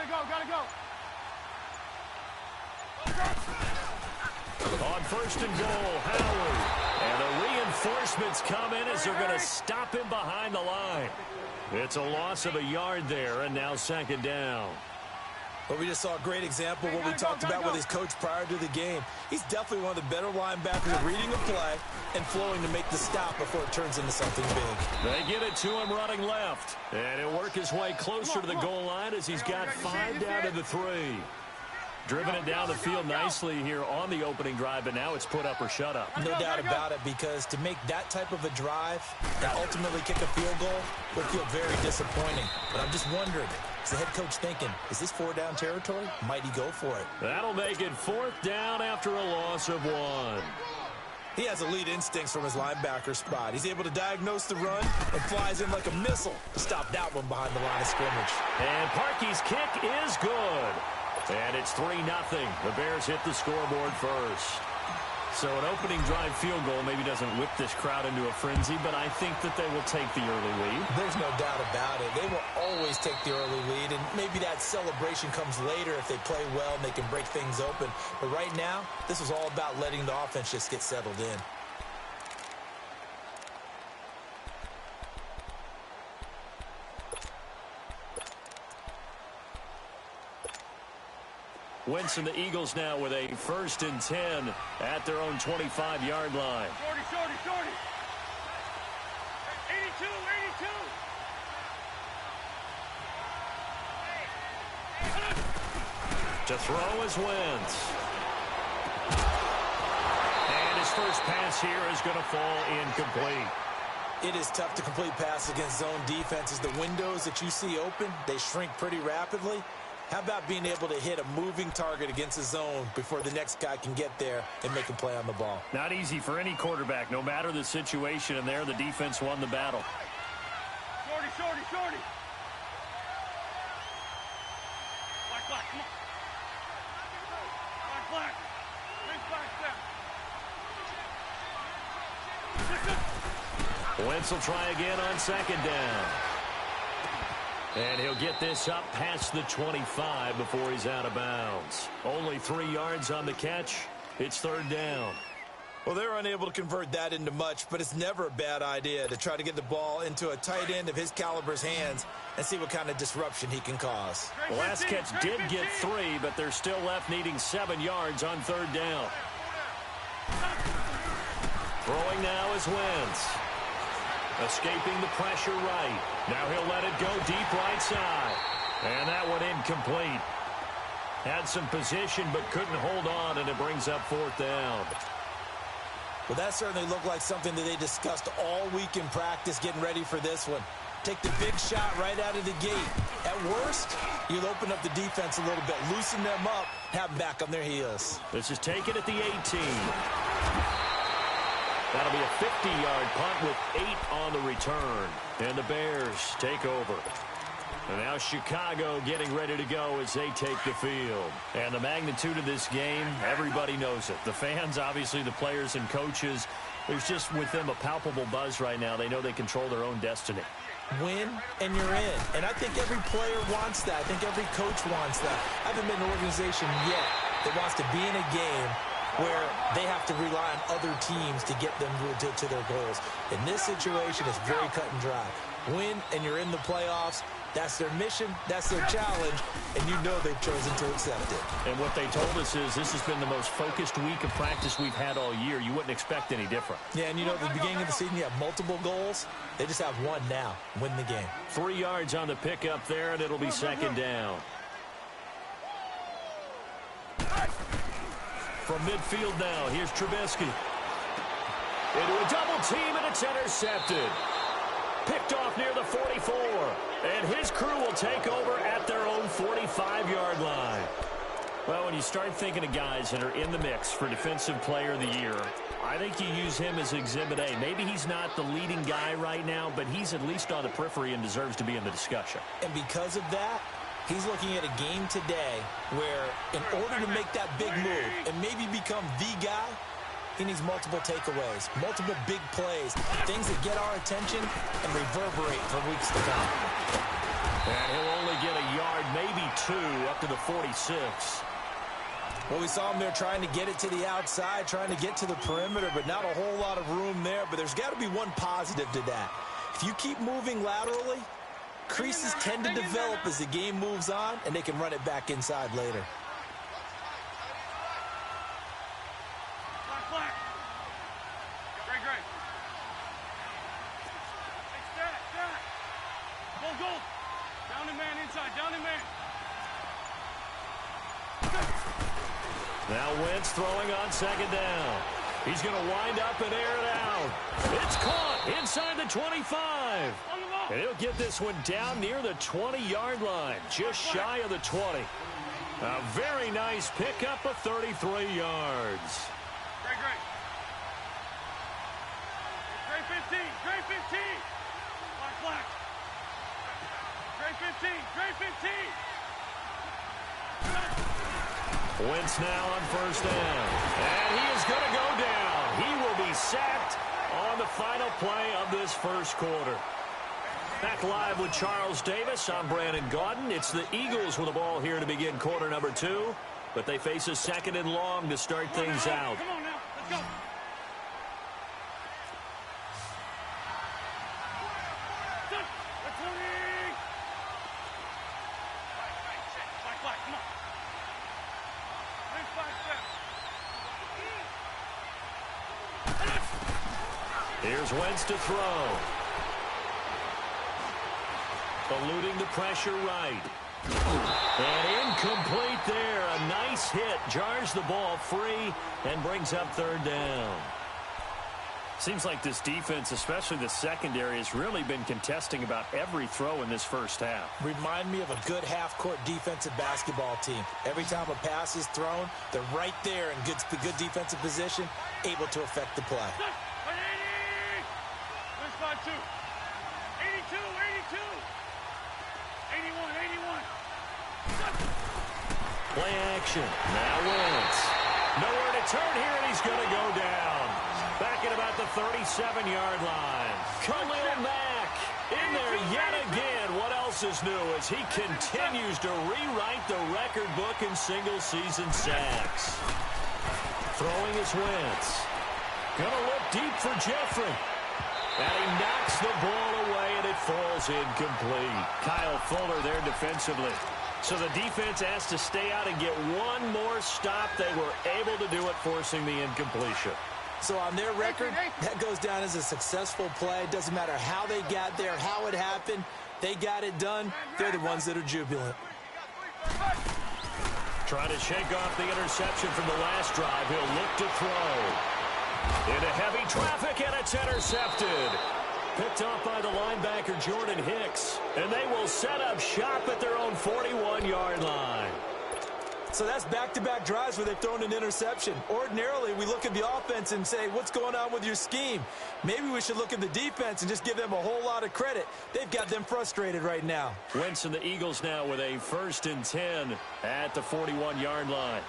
Gotta go. On first and goal, Howard. And the reinforcements come in as they're going to stop him behind the line. It's a loss of a yard there, and now second down. Well, we just saw a great example of what we talked about with his coach prior to the game. He's definitely one of the better linebackers at reading a play and flowing to make the stop before it turns into something big. They get it to him running left. And he'll work his way closer to the goal line as he's got 5 down to the 3. Driven it down the field nicely here on the opening drive, but now it's put up or shut up. No doubt about it, because to make that type of a drive and ultimately kick a field goal would feel very disappointing. But I'm just wondering, is the head coach thinking, is this 4-down territory? Might he go for it? That'll make it 4th down after a loss of 1. He has elite instincts from his linebacker spot. He's able to diagnose the run and flies in like a missile to stop that one behind the line of scrimmage. And Parkey's kick is good. And it's 3-0. The Bears hit the scoreboard first. So an opening drive field goal maybe doesn't whip this crowd into a frenzy, but I think that they will take the early lead. There's no doubt about it. They will always take the early lead, and maybe that celebration comes later if they play well and they can break things open. But right now, this is all about letting the offense just get settled in. Wentz and the Eagles now with a 1st and 10 at their own 25-yard line. Shorty. 82. To throw is Wentz. And his first pass here is going to fall incomplete. It is tough to complete passes against zone defenses. The windows that you see open, they shrink pretty rapidly. How about being able to hit a moving target against a zone before the next guy can get there and make a play on the ball? Not easy for any quarterback, no matter the situation, and there the defense won the battle. Shorty. Black, come on. Black. Bring black down. Wentz will try again on 2nd down. And he'll get this up past the 25 before he's out of bounds. Only 3 yards on the catch. It's 3rd down. Well, they're unable to convert that into much, but it's never a bad idea to try to get the ball into a tight end of his caliber's hands and see what kind of disruption he can cause. The last catch did get 3, but they're still left needing 7 yards on 3rd down. Throwing now is Wentz. Escaping the pressure right. Now he'll let it go deep right side. And that one incomplete. Had some position but couldn't hold on, and it brings up 4th down. Well, that certainly looked like something that they discussed all week in practice getting ready for this one. Take the big shot right out of the gate. At worst, you'll open up the defense a little bit, loosen them up, have them back on their heels. This is taken at the 18. That'll be a 50-yard punt with 8 on the return. And the Bears take over. And now Chicago getting ready to go as they take the field. And the magnitude of this game, everybody knows it. The fans, obviously the players and coaches, there's just with them a palpable buzz right now. They know they control their own destiny. Win, and you're in. And I think every player wants that. I think every coach wants that. I haven't been in an organization yet that wants to be in a game where they have to rely on other teams to get them to their goals. In this situation, it's very cut and dry. Win, and you're in the playoffs. That's their mission, that's their challenge, and you know they've chosen to accept it. And what they told us is this has been the most focused week of practice we've had all year. You wouldn't expect any different. Yeah, and you know, at the beginning of the season, you have multiple goals. They just have one now, win the game. 3 yards on the pickup there, and it'll be 2nd down. From midfield now, here's Trubisky. Into a double team, and it's intercepted. Picked off near the 44. And his crew will take over at their own 45-yard line. Well, when you start thinking of guys that are in the mix for Defensive Player of the Year, I think you use him as Exhibit A. Maybe he's not the leading guy right now, but he's at least on the periphery and deserves to be in the discussion. And because of that, he's looking at a game today where in order to make that big move and maybe become the guy, he needs multiple takeaways, multiple big plays, things that get our attention and reverberate for weeks to come. And he'll only get a yard, maybe 2, up to the 46. Well, we saw him there trying to get it to the outside, trying to get to the perimeter, but not a whole lot of room there. But there's got to be one positive to that. If you keep moving laterally, creases tend to develop as the game moves on, and they can run it back inside later. Black. Great. Stack. Go. Down and man inside, down and man. Now Wentz throwing on second down. He's going to wind up and air it out. It's caught inside the 25. And he'll get this one down near the 20-yard line, just shy of the 20. A very nice pickup of 33 yards. Great. Great 15. Black. Great 15. Wentz now on first down. And he is going to go down. He will be sacked on the final play of this first quarter. Back live with Charles Davis. I'm Brandon Gaudin. It's the Eagles with the ball here to begin quarter number 2. But they face a second and long to start things out. Come on now. Let's go. Black. Come on. Here's Wentz to throw. Eluding the pressure right. And incomplete there. A nice hit. Jars the ball free and brings up third down. Seems like this defense, especially the secondary, has really been contesting about every throw in this first half. Remind me of a good half-court defensive basketball team. Every time a pass is thrown, they're right there in good defensive position, able to affect the play. 82. 81. Play action. Now Wentz. Nowhere to turn here, and he's going to go down. Back at about the 37-yard line. Khalil Mack in there yet again. What else is new as he continues to rewrite the record book in single-season sacks. Throwing is Wentz. Going to look deep for Jeffrey. And he knocks the ball away, and it falls incomplete. Kyle Fuller there defensively. So the defense has to stay out and get one more stop. They were able to do it, forcing the incompletion. So on their record, that goes down as a successful play. Doesn't matter how they got there, how it happened. They got it done. They're the ones that are jubilant. Trying to shake off the interception from the last drive. He'll look to throw. Into heavy traffic, and it's intercepted. Picked off by the linebacker, Jordan Hicks. And they will set up shop at their own 41-yard line. So that's back-to-back drives where they've thrown an interception. Ordinarily, we look at the offense and say, what's going on with your scheme? Maybe we should look at the defense and just give them a whole lot of credit. They've got them frustrated right now. Wentz and the Eagles now with a 1st and 10 at the 41-yard line.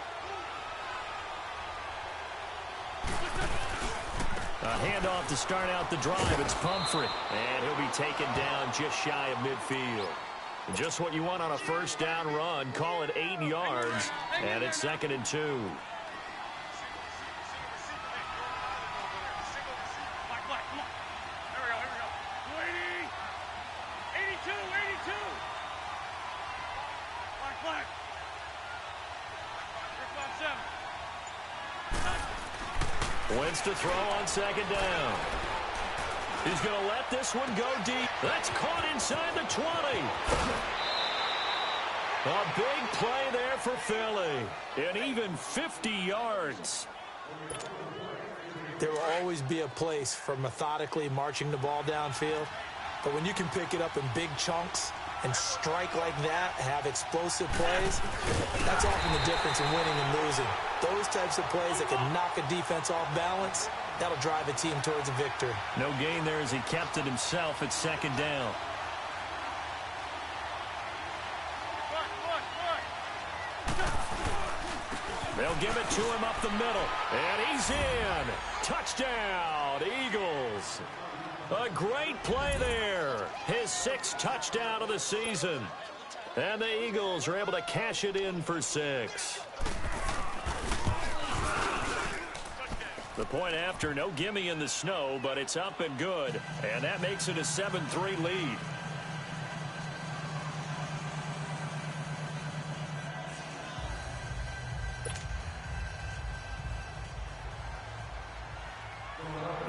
A handoff to start out the drive. It's Pumphrey. And he'll be taken down just shy of midfield. Just what you want on a first down run. Call it 8 yards. And it's 2nd and 2. Black. Come on. Here we go. 82. Black. Rip on 7. Wentz to throw on 2nd down. He's going to let this one go deep. That's caught inside the 20. A big play there for Philly. And even 50 yards. There will always be a place for methodically marching the ball downfield. But when you can pick it up in big chunks and strike like that, have explosive plays, that's often the difference in winning and losing. Those types of plays that can knock a defense off balance, that'll drive a team towards a victory. No gain there as he kept it himself at 2nd down. They'll give it to him up the middle. And he's in. Touchdown, Eagles. A great play there. His his 6th touchdown of the season. And the Eagles are able to cash it in for 6. The point after, no gimme in the snow, but it's up and good. And that makes it a 7-3 lead.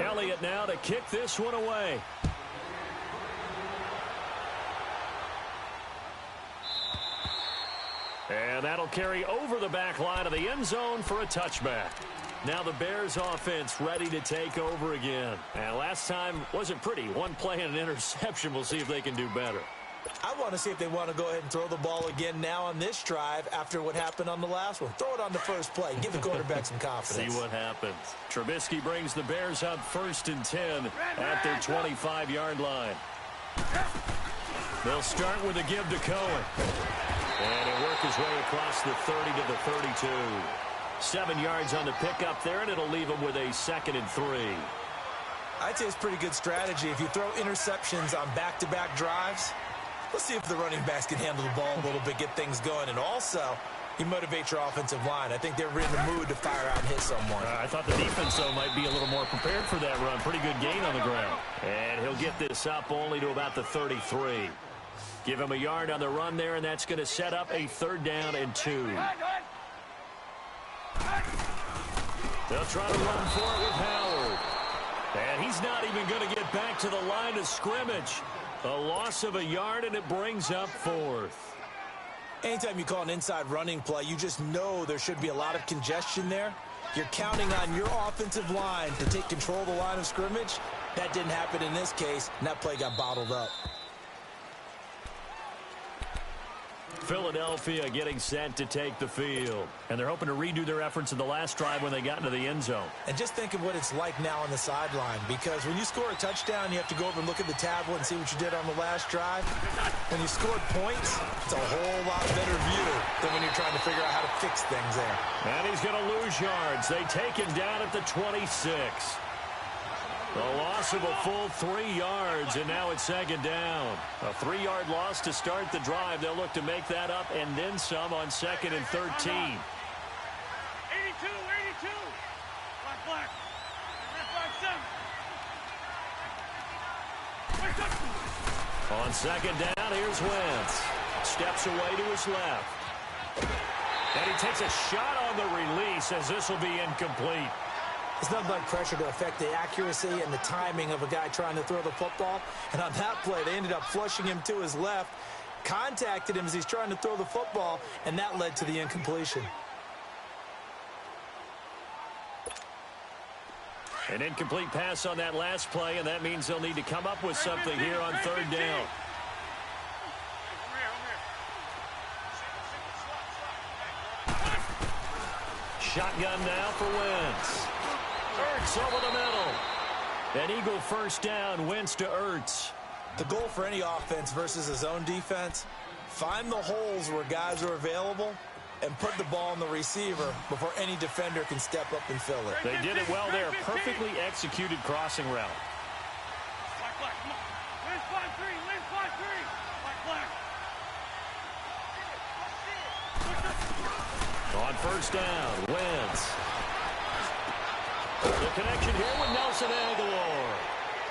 Elliott now to kick this one away. And that'll carry over the back line of the end zone for a touchback. Now the Bears offense ready to take over again. And last time wasn't pretty. One play and an interception. We'll see if they can do better. I want to see if they want to go ahead and throw the ball again now on this drive after what happened on the last one. Throw it on the first play. Give the quarterback some confidence. See what happens. Trubisky brings the Bears up 1st and 10 at their 25-yard line. They'll start with a give to Cohen. And he'll work his way across the 30 to the 32. 7 yards on the pickup there, and it'll leave him with a 2nd and 3. I'd say it's pretty good strategy. If you throw interceptions on back-to-back drives, let's see if the running backs can handle the ball a little bit, get things going. And also, you motivate your offensive line. I think they're in the mood to fire out and hit someone. I thought the defense, though, might be a little more prepared for that run. Pretty good gain on the ground. And he'll get this up only to about the 33. Give him a yard on the run there, and that's going to set up a 3rd down and 2. They'll try to run for it with Howard. And he's not even going to get back to the line of scrimmage. A loss of a yard, and it brings up 4th. Anytime you call an inside running play, you just know there should be a lot of congestion there. You're counting on your offensive line to take control of the line of scrimmage. That didn't happen in this case, and that play got bottled up. Philadelphia getting set to take the field. And they're hoping to redo their efforts in the last drive when they got into the end zone. And just think of what it's like now on the sideline, because when you score a touchdown, you have to go over and look at the tablet and see what you did on the last drive. When you scored points, it's a whole lot better view than when you're trying to figure out how to fix things there. And he's going to lose yards. They take him down at the 26. A loss of a full 3 yards, and now it's 2nd down. A 3-yard loss to start the drive. They'll look to make that up and then some on 2nd and 13. 82, 82. Black. On 2nd down, here's Wentz. Steps away to his left. And he takes a shot on the release as this will be incomplete. It's nothing like pressure to affect the accuracy and the timing of a guy trying to throw the football. And on that play, they ended up flushing him to his left, contacted him as he's trying to throw the football, and that led to the incompletion. An incomplete pass on that last play, and that means they'll need to come up with something here on 3rd down. Shotgun now for Wentz. Ertz over the middle. An Eagle 1st down, Wentz to Ertz. The goal for any offense versus his own defense, find the holes where guys are available and put the ball on the receiver before any defender can step up and fill it. They did it well there. Perfectly executed crossing route. Black. Come on. Win 5-3. Win 5-3. On 1st down, Wentz. The connection here with Nelson Aguilar.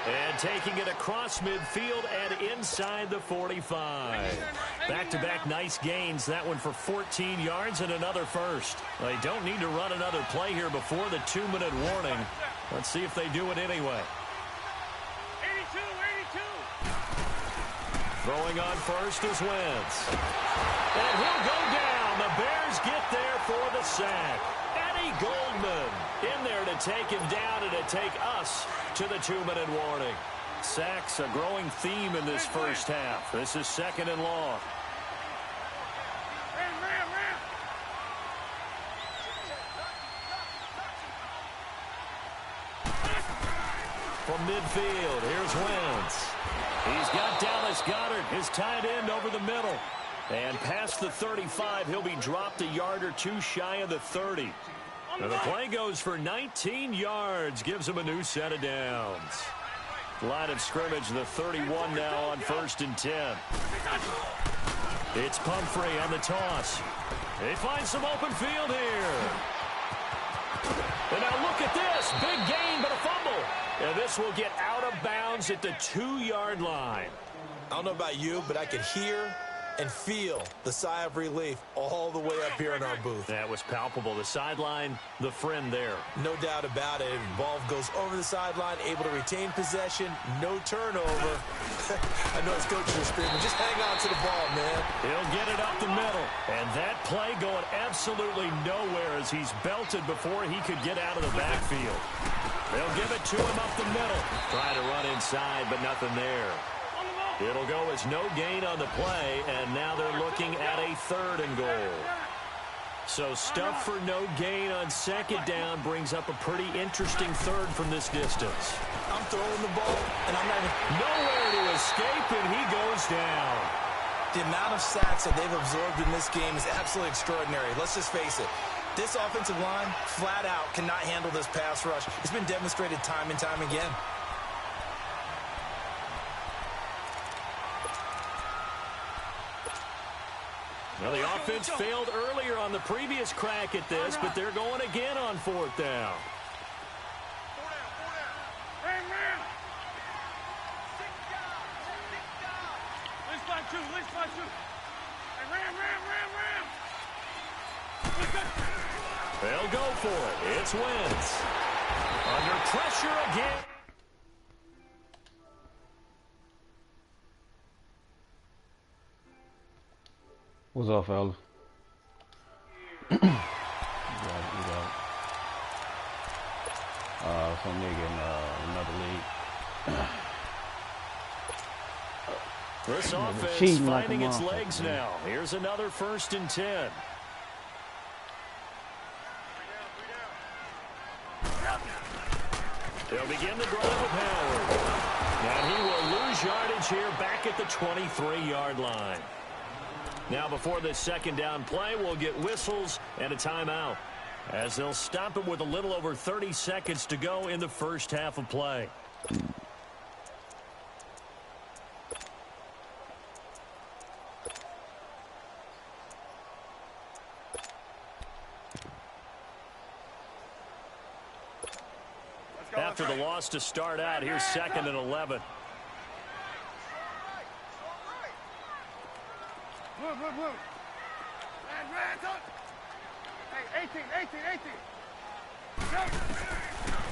And taking it across midfield and inside the 45. Back-to-back nice gains. That one for 14 yards and another first. They don't need to run another play here before the 2-minute warning. Let's see if they do it anyway. 82. Throwing on first is Wentz. And he'll go down. The Bears get there for the sack. Eddie Goldman in there to take him down and to take us to the 2-minute warning. Sacks, a growing theme in this first half. This is 2nd and long. Ram. From midfield, here's Wentz. He's got Dallas Goedert, his tight end, over the middle. And past the 35, he'll be dropped a yard or two shy of the 30. And the play goes for 19 yards, gives him a new set of downs. Line of scrimmage, the 31 now on 1st and 10. It's Pumphrey on the toss. They find some open field here. And now look at this. Big gain, but a fumble. And this will get out of bounds at the 2-yard line. I don't know about you, but I could hear and feel the sigh of relief all the way up here in our booth. That was palpable. The sideline, the friend there. No doubt about it. Ball goes over the sideline, able to retain possession, no turnover. I know his coaches are screaming, just hang on to the ball, man. He'll get it up the middle. And that play going absolutely nowhere as he's belted before he could get out of the backfield. They'll give it to him up the middle. Try to run inside, but nothing there. It'll go as no gain on the play, and now they're looking at a 3rd and goal. So stuff for no gain on 2nd down brings up a pretty interesting 3rd from this distance. I'm throwing the ball, and I'm not even... Nowhere to escape, and he goes down. The amount of sacks that they've absorbed in this game is absolutely extraordinary. Let's just face it. This offensive line, flat out, cannot handle this pass rush. It's been demonstrated time and time again. Well, the offense failed earlier on the previous crack at this, but they're going again on 4th down. They'll go for it. It's Wentz. Under pressure again. What's up, fella? You got it. Some nigga in another league. This offense finding its legs now. Here's another 1st and 10. They'll begin the drive with Howard. And he will lose yardage here back at the 23-yard line. Now before this 2nd down play, we'll get whistles and a timeout, as they'll stop it with a little over 30 seconds to go in the 1st half of play. After the loss to start out, here's 2nd and 11. Move. Hey, 18.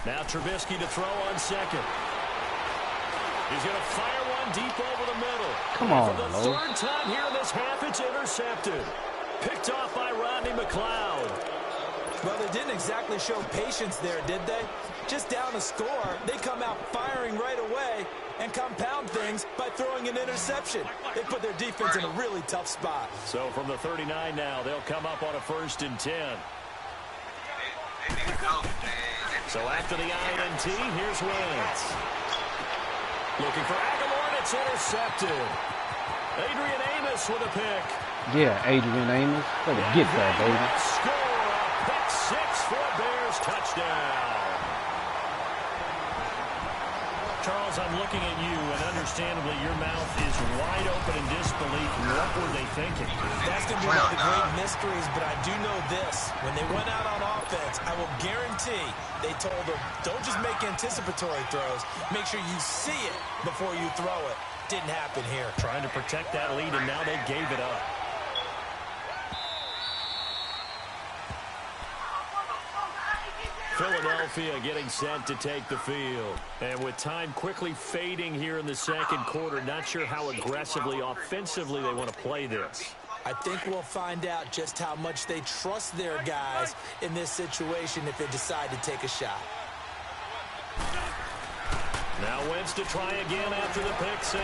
Now Trubisky to throw on 2nd. He's going to fire one deep over the middle. Come on, for the 3rd time here in this half, it's intercepted. Picked off by Rodney McLeod. Well, they didn't exactly show patience there, did they? Just down a score, they come out firing right away and compound things by throwing an interception. They put their defense in a really tough spot. So from the 39 now, they'll come up on a 1st and 10. So after the INT, here's Wentz. Looking for Aguilar, and it's intercepted. Adrian Amos with a pick. Yeah, Adrian Amos. Better get that, baby. Score, a pick 6 for a Bears touchdown. Charles, I'm looking at you, and understandably, your mouth is wide open in disbelief. What were they thinking? That's going to be one of the great mysteries, but I do know this. When they went out on offense, I will guarantee they told them, don't just make anticipatory throws. Make sure you see it before you throw it. Didn't happen here. Trying to protect that lead, and now they gave it up. Philadelphia getting set to take the field. And with time quickly fading here in the 2nd quarter, not sure how aggressively, offensively they want to play this. I think we'll find out just how much they trust their guys in this situation if they decide to take a shot. Now Wentz to try again after the pick 6.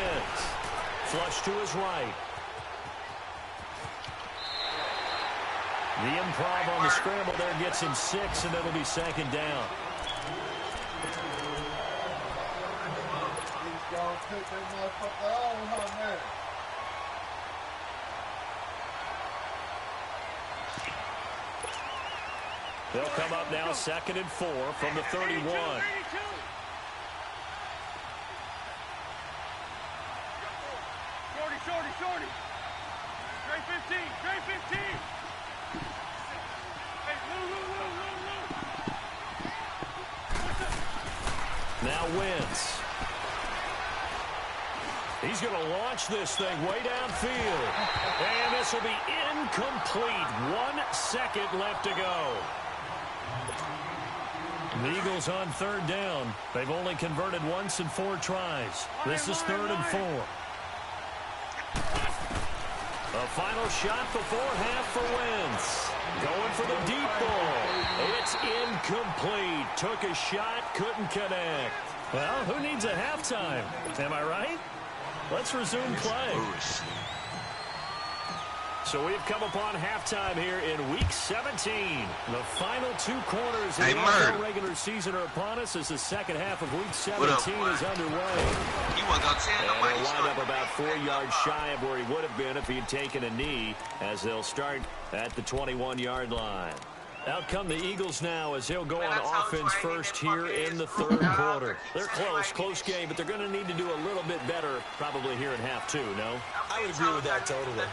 Flush to his right. The improv on the scramble there gets him 6, and it'll be 2nd down. They'll come up now 2nd and 4 from the 31. Shorty. Straight 15. Hey, Lou. Now Wentz. He's going to launch this thing way downfield. And this will be incomplete. 1 second left to go. The Eagles on third down. They've only converted once in 4 tries. This is 3rd and 4. A final shot before half for Wentz. Going for the deep ball. It's incomplete. Took a shot, couldn't connect. Well, who needs a halftime? Am I right? Let's resume play. So we've come upon halftime here in Week 17. The final 2 quarters of the NFL regular season are upon us as the second half of Week 17 is underway. And he'll wind up about 4 yards shy of where he would have been if he had taken a knee, as they'll start at the 21-yard line. Out come the Eagles now as they'll go on offense first here in the 3rd quarter. They're close game, but they're going to need to do a little bit better probably here in half 2, no? I would agree with that totally.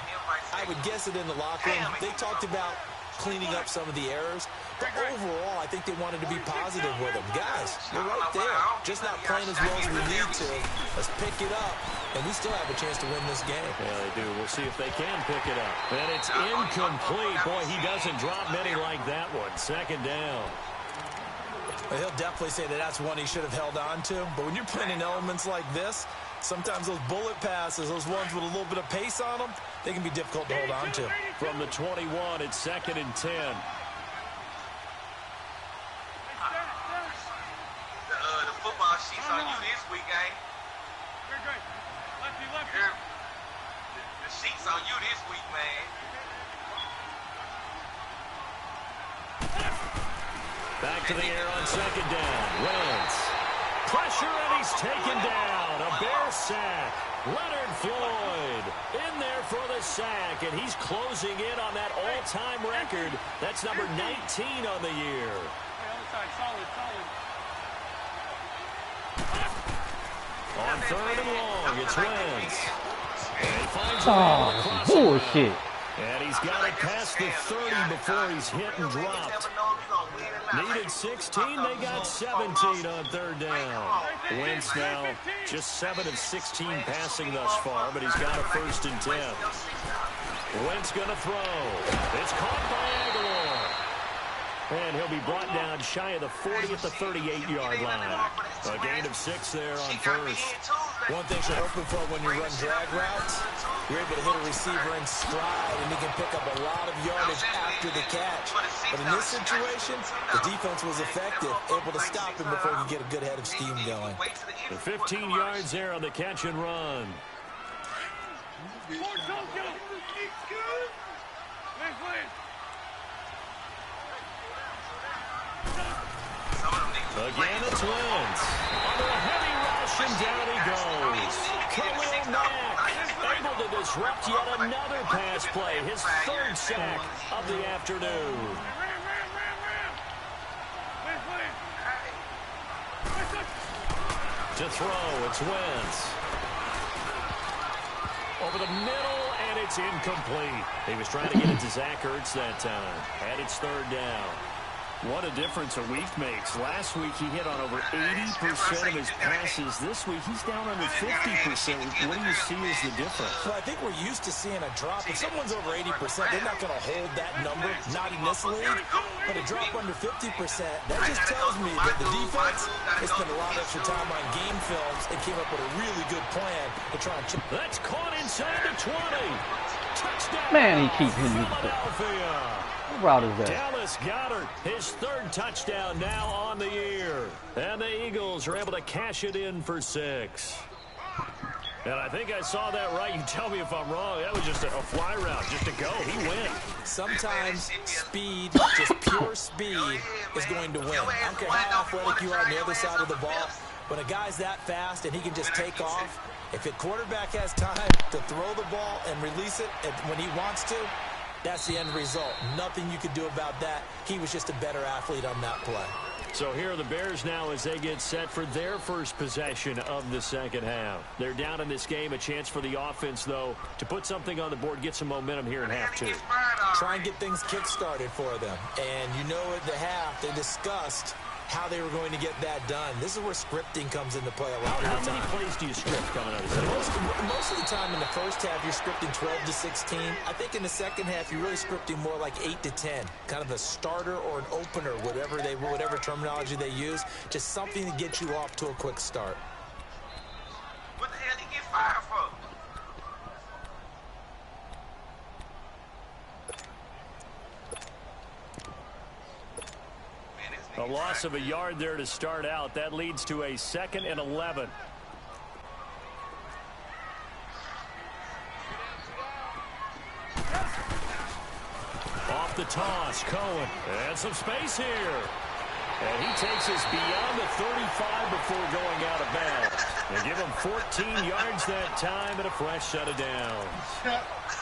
I would guess it in the locker room. They talked about cleaning up some of the errors, but overall, I think they wanted to be positive with them. Guys, we're right there. Just not playing as well as we need to. Let's pick it up, and we still have a chance to win this game. Yeah, they do. We'll see if they can pick it up. And it's incomplete. Boy, he doesn't drop many like that one. 2nd down. Well, he'll definitely say that that's one he should have held on to, but when you're playing in elements like this, sometimes those bullet passes, those ones with a little bit of pace on them, they can be difficult to hold on to. From the 21, it's 2nd and 10. The football sheets on you this week, eh? Great. Lefty. The sheets on you this week, man. Back to the air on 2nd down. Wentz. Pressure, and he's taken down. A Bear sack. Leonard Floyd in there for the sack, and he's closing in on that all-time record. That's number 19 on the year. Other side, solid. On 3rd and long, it's Wentz. And he finds a man across the bullshit. And he's got it past the 30 before he's hit and dropped. Needed 16, they got 17 on 3rd down. Wentz now just 7 of 16 passing thus far, but he's got a 1st and 10. Wentz gonna throw. It's caught by Aguilar. And he'll be brought down shy of the 40 at the 38-yard line. A gain of 6 there on 1st. One thing you're hoping for when you run drag routes, you're able to hit a receiver in stride, and he can pick up a lot of yardage after the catch. But in this situation, the defense was effective, able to stop him before he could get a good head of steam going. The 15 yards there on the catch and run. Again, it's Wentz. Under a heavy rush, and down he goes. Khalil Mack able to disrupt yet another pass play. His 3rd sack of the afternoon. To throw, it's Wentz. Over the middle, and it's incomplete. He was trying to get it to Zach Ertz that time. And it's 3rd down. What a difference a week makes. Last week, he hit on over 80% of his passes. This week, he's down under 50%. What do you see as the difference? Well, I think we're used to seeing a drop. If someone's over 80%, they're not going to hold that number, not in this league. But a drop under 50%, that just tells me that the defense has spent a lot of extra time on game films and came up with a really good plan to try and chip. That's caught inside the 20. Touchdown. Man, he keeps hitting me. Philadelphia. What route is that? Dallas Goedert, his 3rd touchdown now on the year. And the Eagles are able to cash it in for 6. And I think I saw that right. You tell me if I'm wrong. That was just a fly route, just to go. He went. Sometimes speed, just pure speed, is going to win. I don't care how athletic you are on the other side of the ball. When a guy's that fast and he can just take off, if the quarterback has time to throw the ball and release it when he wants to, that's the end result. Nothing you could do about that. He was just a better athlete on that play. So here are the Bears now as they get set for their first possession of the second half. They're down in this game. A chance for the offense, though, to put something on the board, get some momentum here in half two. Try and get things kick-started for them. And you know at the half, they discussed how they were going to get that done. This is where scripting comes into play a lot of the time. How many plays do you script coming out of this? Most of the time in the first half, you're scripting 12 to 16. I think in the second half, you're really scripting more like 8 to 10. Kind of a starter or an opener, whatever terminology they use. Just something to get you off to a quick start. What the hell did he get fired for? A loss of a yard there to start out. That leads to a 2nd and 11. Off the toss, Cohen. And some space here. And he takes us beyond the 35 before going out of bounds. They give him 14 yards that time and a fresh set of downs.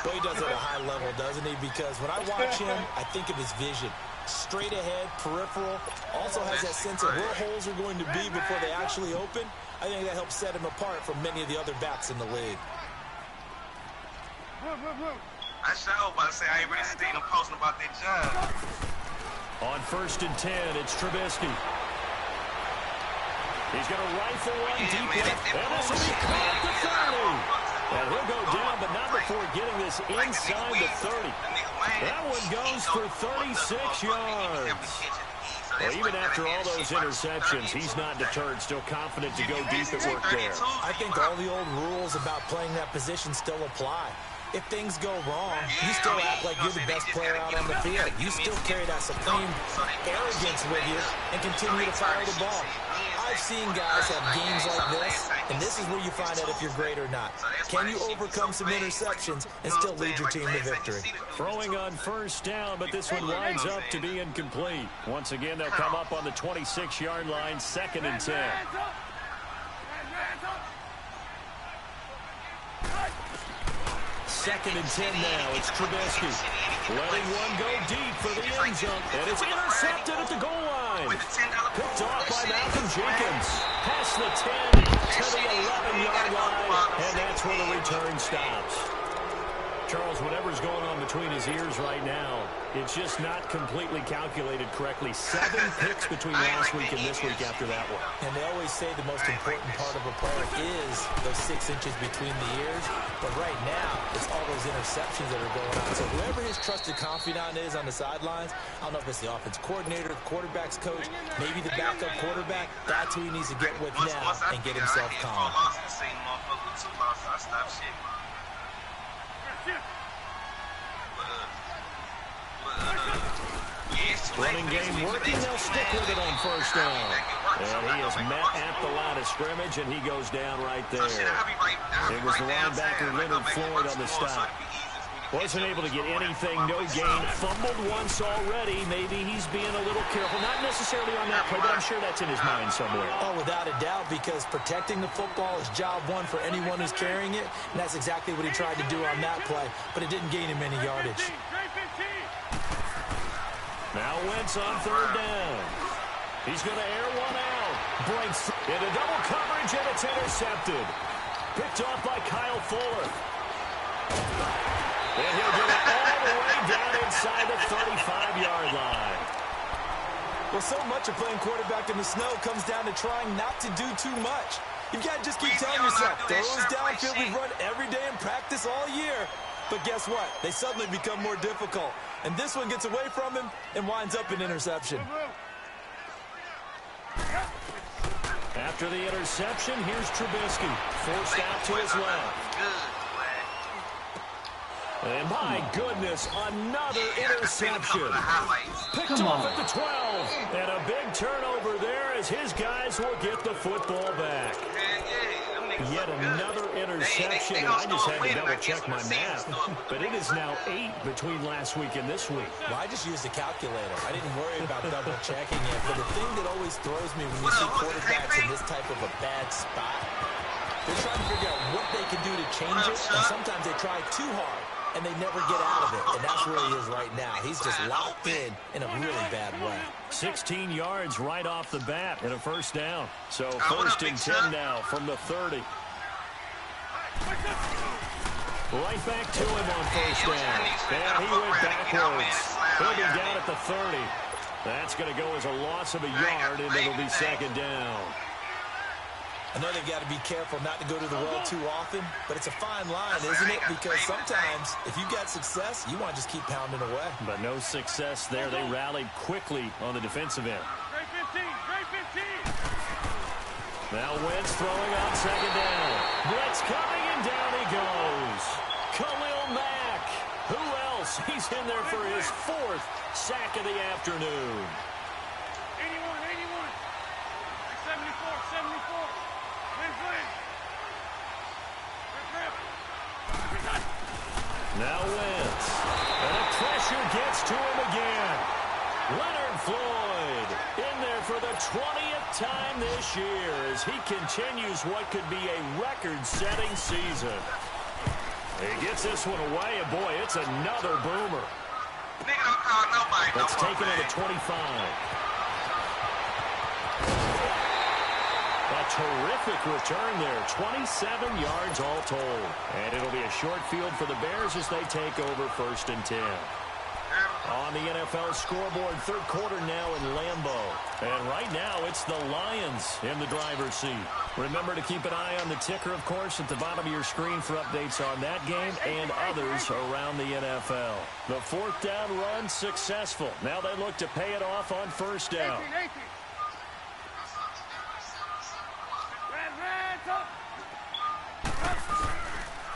Well, he does it at a high level, doesn't he? Because when I watch him, I think of his vision. Straight ahead, peripheral, also has that sense of where holes are going to be before they actually open. I think that helps set him apart from many of the other backs in the league. I sure about to say I ain't really seen him posting about that job. On 1st and 10, it's Trubisky. He's going to rifle one deep left, and this will be caught at the 30. And he'll go down, but not before getting this inside the 30. That one goes for 36 yards. Well, even after all those interceptions, he's not deterred, still confident to go deep at work there. I think all the old rules about playing that position still apply. If things go wrong, you still act like you're the best player out on the field. You still carry that supreme arrogance with you and continue to follow the ball. I've seen guys have games like this, and this is where you find out if you're great or not. Can you overcome some interceptions and still lead your team to victory? Throwing on 1st down, but this one winds up to be incomplete. Once again, they'll come up on the 26-yard line, 2nd and 10. Second and 10 now. It's Trubisky. Letting one go deep for the end zone. And it's intercepted at the goal line. Picked off by Malcolm Jenkins. Past the 10 to the 11-yard line. And that's where the return stops. Charles, whatever's going on between his ears right now, it's just not completely calculated correctly. 7 picks between last week and this week after that one. And they always say the most important part of a player is those 6 inches between the ears. But right now, it's all those interceptions that are going on. So whoever his trusted confidant is on the sidelines, I don't know if it's the offense coordinator, the quarterback's coach, maybe the backup quarterback, that's who he needs to get with now and get himself calm. Running game working. They'll stick with it on 1st down. And he is met at the line of scrimmage, and he goes down right there. It was the linebacker Leonard Floyd on the stop. Wasn't able to get anything, no gain. Fumbled once already. Maybe he's being a little careful. Not necessarily on that play, but I'm sure that's in his mind somewhere. Oh, without a doubt, because protecting the football is job one for anyone who's carrying it, and that's exactly what he tried to do on that play, but it didn't gain him any yardage. Now Wentz on 3rd down. He's going to air one out. Breaks into double coverage, and it's intercepted. Picked off by Kyle Fuller. And he'll get it all the way down inside the 35-yard line. Well, so much of playing quarterback in the snow comes down to trying not to do too much. You've got to just keep telling yourself, throws downfield we've run every day in practice all year. But guess what? They suddenly become more difficult. And this one gets away from him and winds up an interception. After the interception, here's Trubisky. Forced out to his left. And my goodness, another interception. Picked off at the 12. And a big turnover there as his guys will get the football back. Yet another interception, and I just had to double-check my math. But it is now 8 between last week and this week. Well, I just used a calculator. I didn't worry about double-checking it. But the thing that always throws me when you see quarterbacks in this type of a bad spot, they're trying to figure out what they can do to change it, and sometimes they try too hard. and they never get out of it. And that's where he is right now. He's just locked in a really bad way. 16 yards right off the bat and a first down. So first and 10 now from the 30. Right back to him on first down. And he went backwards. He'll be down at the 30. That's going to go as a loss of a yard, and it'll be second down. I know they've got to be careful not to go to the well too often, but it's a fine line, isn't it? Because sometimes if you've got success, you want to just keep pounding away. But no success there. They rallied quickly on the defensive end. Great 15, great 15. Now Wentz throwing on second down. Blitz coming, and down he goes. Khalil Mack. Who else? He's in there for his 4th sack of the afternoon. 81, 81. 74, 74. Now Wentz. And the pressure gets to him again. Leonard Floyd in there for the 20th time this year as he continues what could be a record-setting season. He gets this one away, and boy, it's another boomer. Nigga don't call nobody. That's taken at a 25. A terrific return there. 27 yards all told. And it'll be a short field for the Bears as they take over first and 10. On the NFL scoreboard, third quarter now in Lambeau. And right now, it's the Lions in the driver's seat. Remember to keep an eye on the ticker, of course, at the bottom of your screen for updates on that game and others around the NFL. The fourth down run successful. Now they look to pay it off on first down. 18, 18.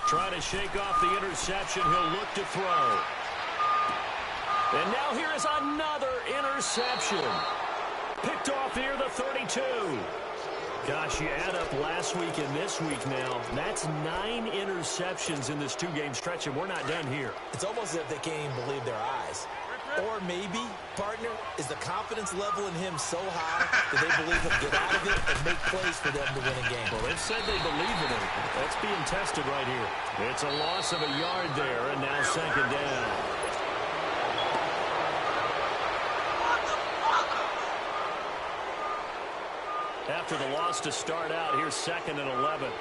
Trying to shake off the interception. He'll look to throw. And now here is another interception. Picked off near the 32. Gosh, you add up last week and this week now. That's 9 interceptions in this 2-game stretch, and we're not done here. It's almost as if they can't even believe their eyes. Or maybe, partner, is the confidence level in him so high that they believe he'll get out of it and make plays for them to win a game. Well, they've said they believe in him. That's being tested right here. It's a loss of a yard there, and now second down. After the loss to start out, here's second and 11.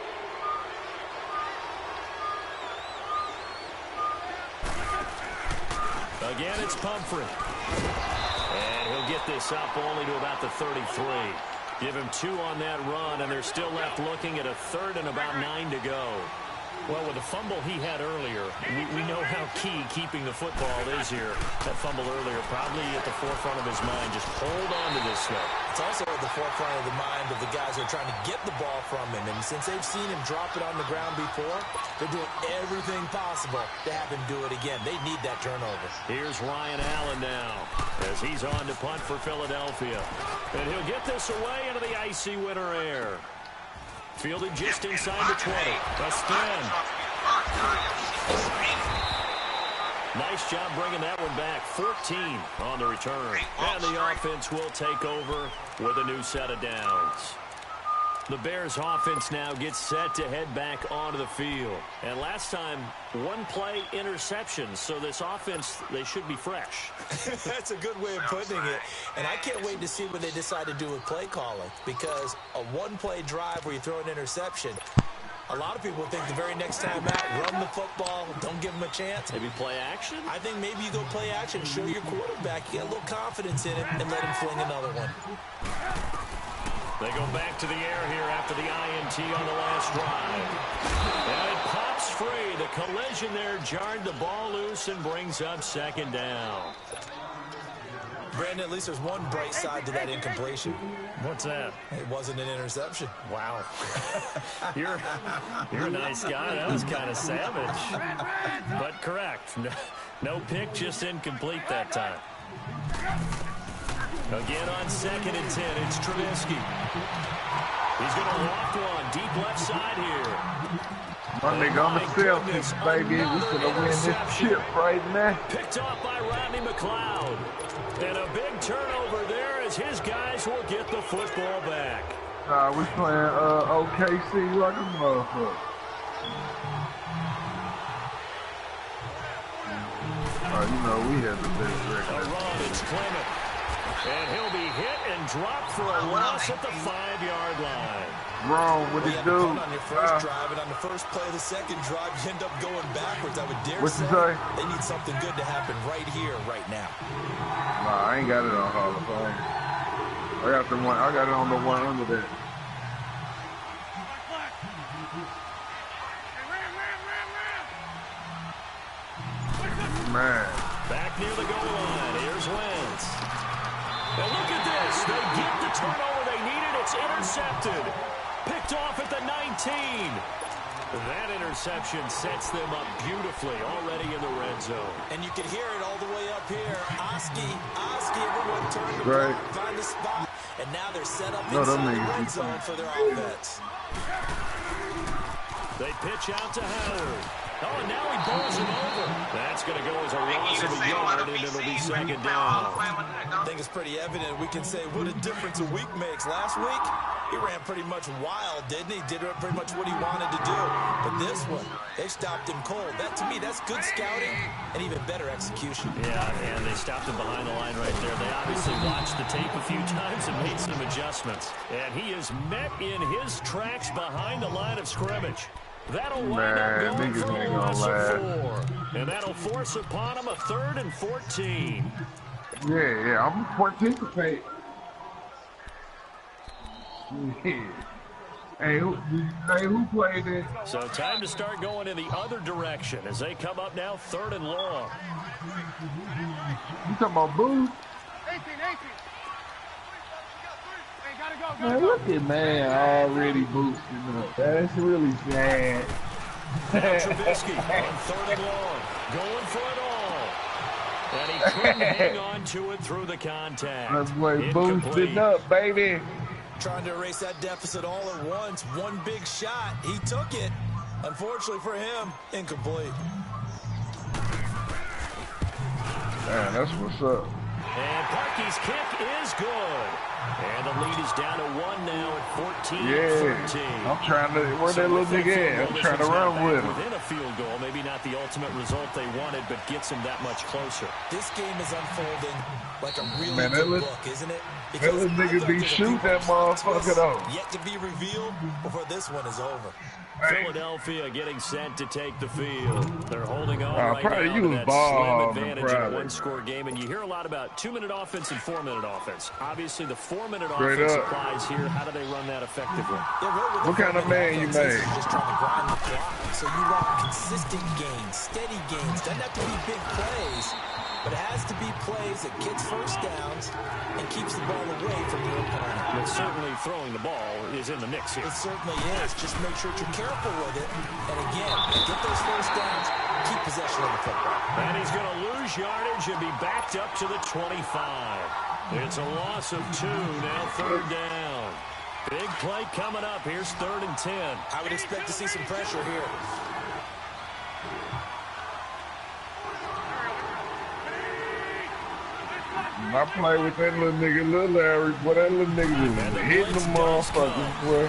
Again, it's Pumphrey. And he'll get this up only to about the 33. Give him 2 on that run, and they're still left looking at a third and about 9 to go. Well, with the fumble he had earlier, we know how key keeping the football is here. That fumble earlier probably at the forefront of his mind. Just hold on to this thing. It's also at the forefront of the mind of the guys who are trying to get the ball from him. And since they've seen him drop it on the ground before, they're doing everything possible to have him do it again. They need that turnover. Here's Ryan Allen now as he's on to punt for Philadelphia. And he'll get this away into the icy winter air. Fielded just inside the 20. A spin. Nice job bringing that one back. 14 on the return. And the offense will take over with a new set of downs. The Bears offense now gets set to head back onto the field. And last time, 1-play interception. So this offense, they should be fresh. That's a good way of putting it. And I can't wait to see what they decide to do with play calling. Because a 1-play drive where you throw an interception, a lot of people think the very next time out, run the football, don't give them a chance. Maybe play action? I think maybe you go play action, show your quarterback, get a little confidence in it, and let him fling another one. They go back to the air here after the INT on the last drive. And it pops free. The collision there jarred the ball loose and brings up second down. Brandon, at least there's one bright side to that incompletion. What's that? It wasn't an interception. Wow. You're a nice guy. That was kind of savage. But correct. No pick, just incomplete that time. Again on second and 10, it's Trubisky. He's going to loft one deep left side here. My nigga, I'm a selfish, baby. We finna win this chip right now. Picked off by Rodney McLeod. And a big turnover there as his guys will get the football back. We playing OKC like a motherfucker. you know, we had the best record. It's Clement. And he'll be hit and dropped for a loss at the 5-yard line. Wrong with the dude. On your first drive, and on the first play of the second drive, you end up going backwards. I would dare say they need something good to happen right here, right now. Nah, I ain't got it on Hall of Fame. I got the one. I got it on the one under that. Man. Back near the goal line. Here's Wentz. And look at this. They get the turnover they needed. It's intercepted. Picked off at the 19. That interception sets them up beautifully already in the red zone. And you can hear it all the way up here. Oski, everyone turned the block, find a spot. And now they're set up inside the red zone for their offense. They pitch out to Howard. Oh, and now he bowls him over. That's going to go as a loss of a yard, and it'll be second down. I think it's pretty evident. We can say what a difference a week makes. Last week, he ran pretty much wild, didn't he? Did pretty much what he wanted to do. But this one, they stopped him cold. That, to me, that's good scouting and even better execution. Yeah, and they stopped him behind the line right there. They obviously watched the tape a few times and made some adjustments. And he is met in his tracks behind the line of scrimmage. That'll wind up going for a loss of 4. And that'll force upon him a 3rd and 14. Yeah, I'm participate. Yeah. Hey, who played it? So time to start going in the other direction as they come up now 3rd and long. You talking about Boo? 18. Man, look at man already boosting up. That's really sad. Now Trubisky on 3rd and long, going for it all. And he couldn't hang on to it through the contact. That's way boosting up, baby. Trying to erase that deficit all at once. One big shot. He took it. Unfortunately for him, incomplete. Man, that's what's up. And Parkey's kick is good. And the lead is down to 1 now at 14-13. Yeah, I'm trying to, where that little nigga at? I'm trying to run with him. Within a field goal, maybe not the ultimate result they wanted, but gets him that much closer. This game is unfolding like a really good book, isn't it? That little nigga be shooting that motherfucker though. Yet to be revealed before this one is over. Philadelphia getting set to take the field. They're holding on right probably now you to was that ball slim advantage in a one-score game. And you hear a lot about 2-minute offense and 4-minute offense. Obviously, the 4-minute offense applies here. How do they run that effectively? What kind of man you made? Just trying to grind the clock. So you want consistent gains, steady gains. Doesn't have to be big plays, but it has to be plays that gets first downs and keeps the ball away from your opponent. But certainly throwing the ball is in the mix here. It certainly is. Just make sure you're careful with it. And again, get those first downs, keep possession of the football. And he's going to lose yardage and be backed up to the 25. It's a loss of 2, now 3rd down. Big play coming up. Here's 3rd and 10. I would expect to see some pressure here. I play with that little nigga, Lil Larry, boy, that little nigga was hitting the motherfuckers, boy.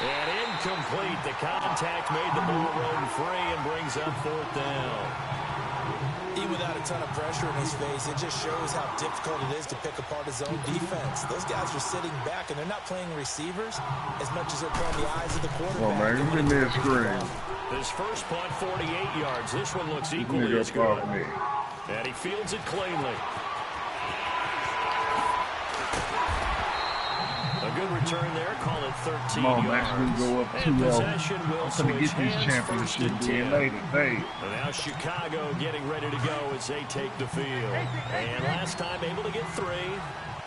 And incomplete. The contact made the ball roam free and brings up 4th down. Even without a ton of pressure in his face, it just shows how difficult it is to pick apart his own defense. Those guys are sitting back, and they're not playing receivers as much as they're playing the eyes of the quarterback. Oh, man, give me that screen. His first punt, 48 yards. This one looks equally as good. And he fields it cleanly. A good return there. Call it 13 Come on, yards. man, we go up 2-0. And possession will I'm going to switch get this hands. championship 1st and being 10. later today. And now Chicago getting ready to go as they take the field. And last time able to get 3.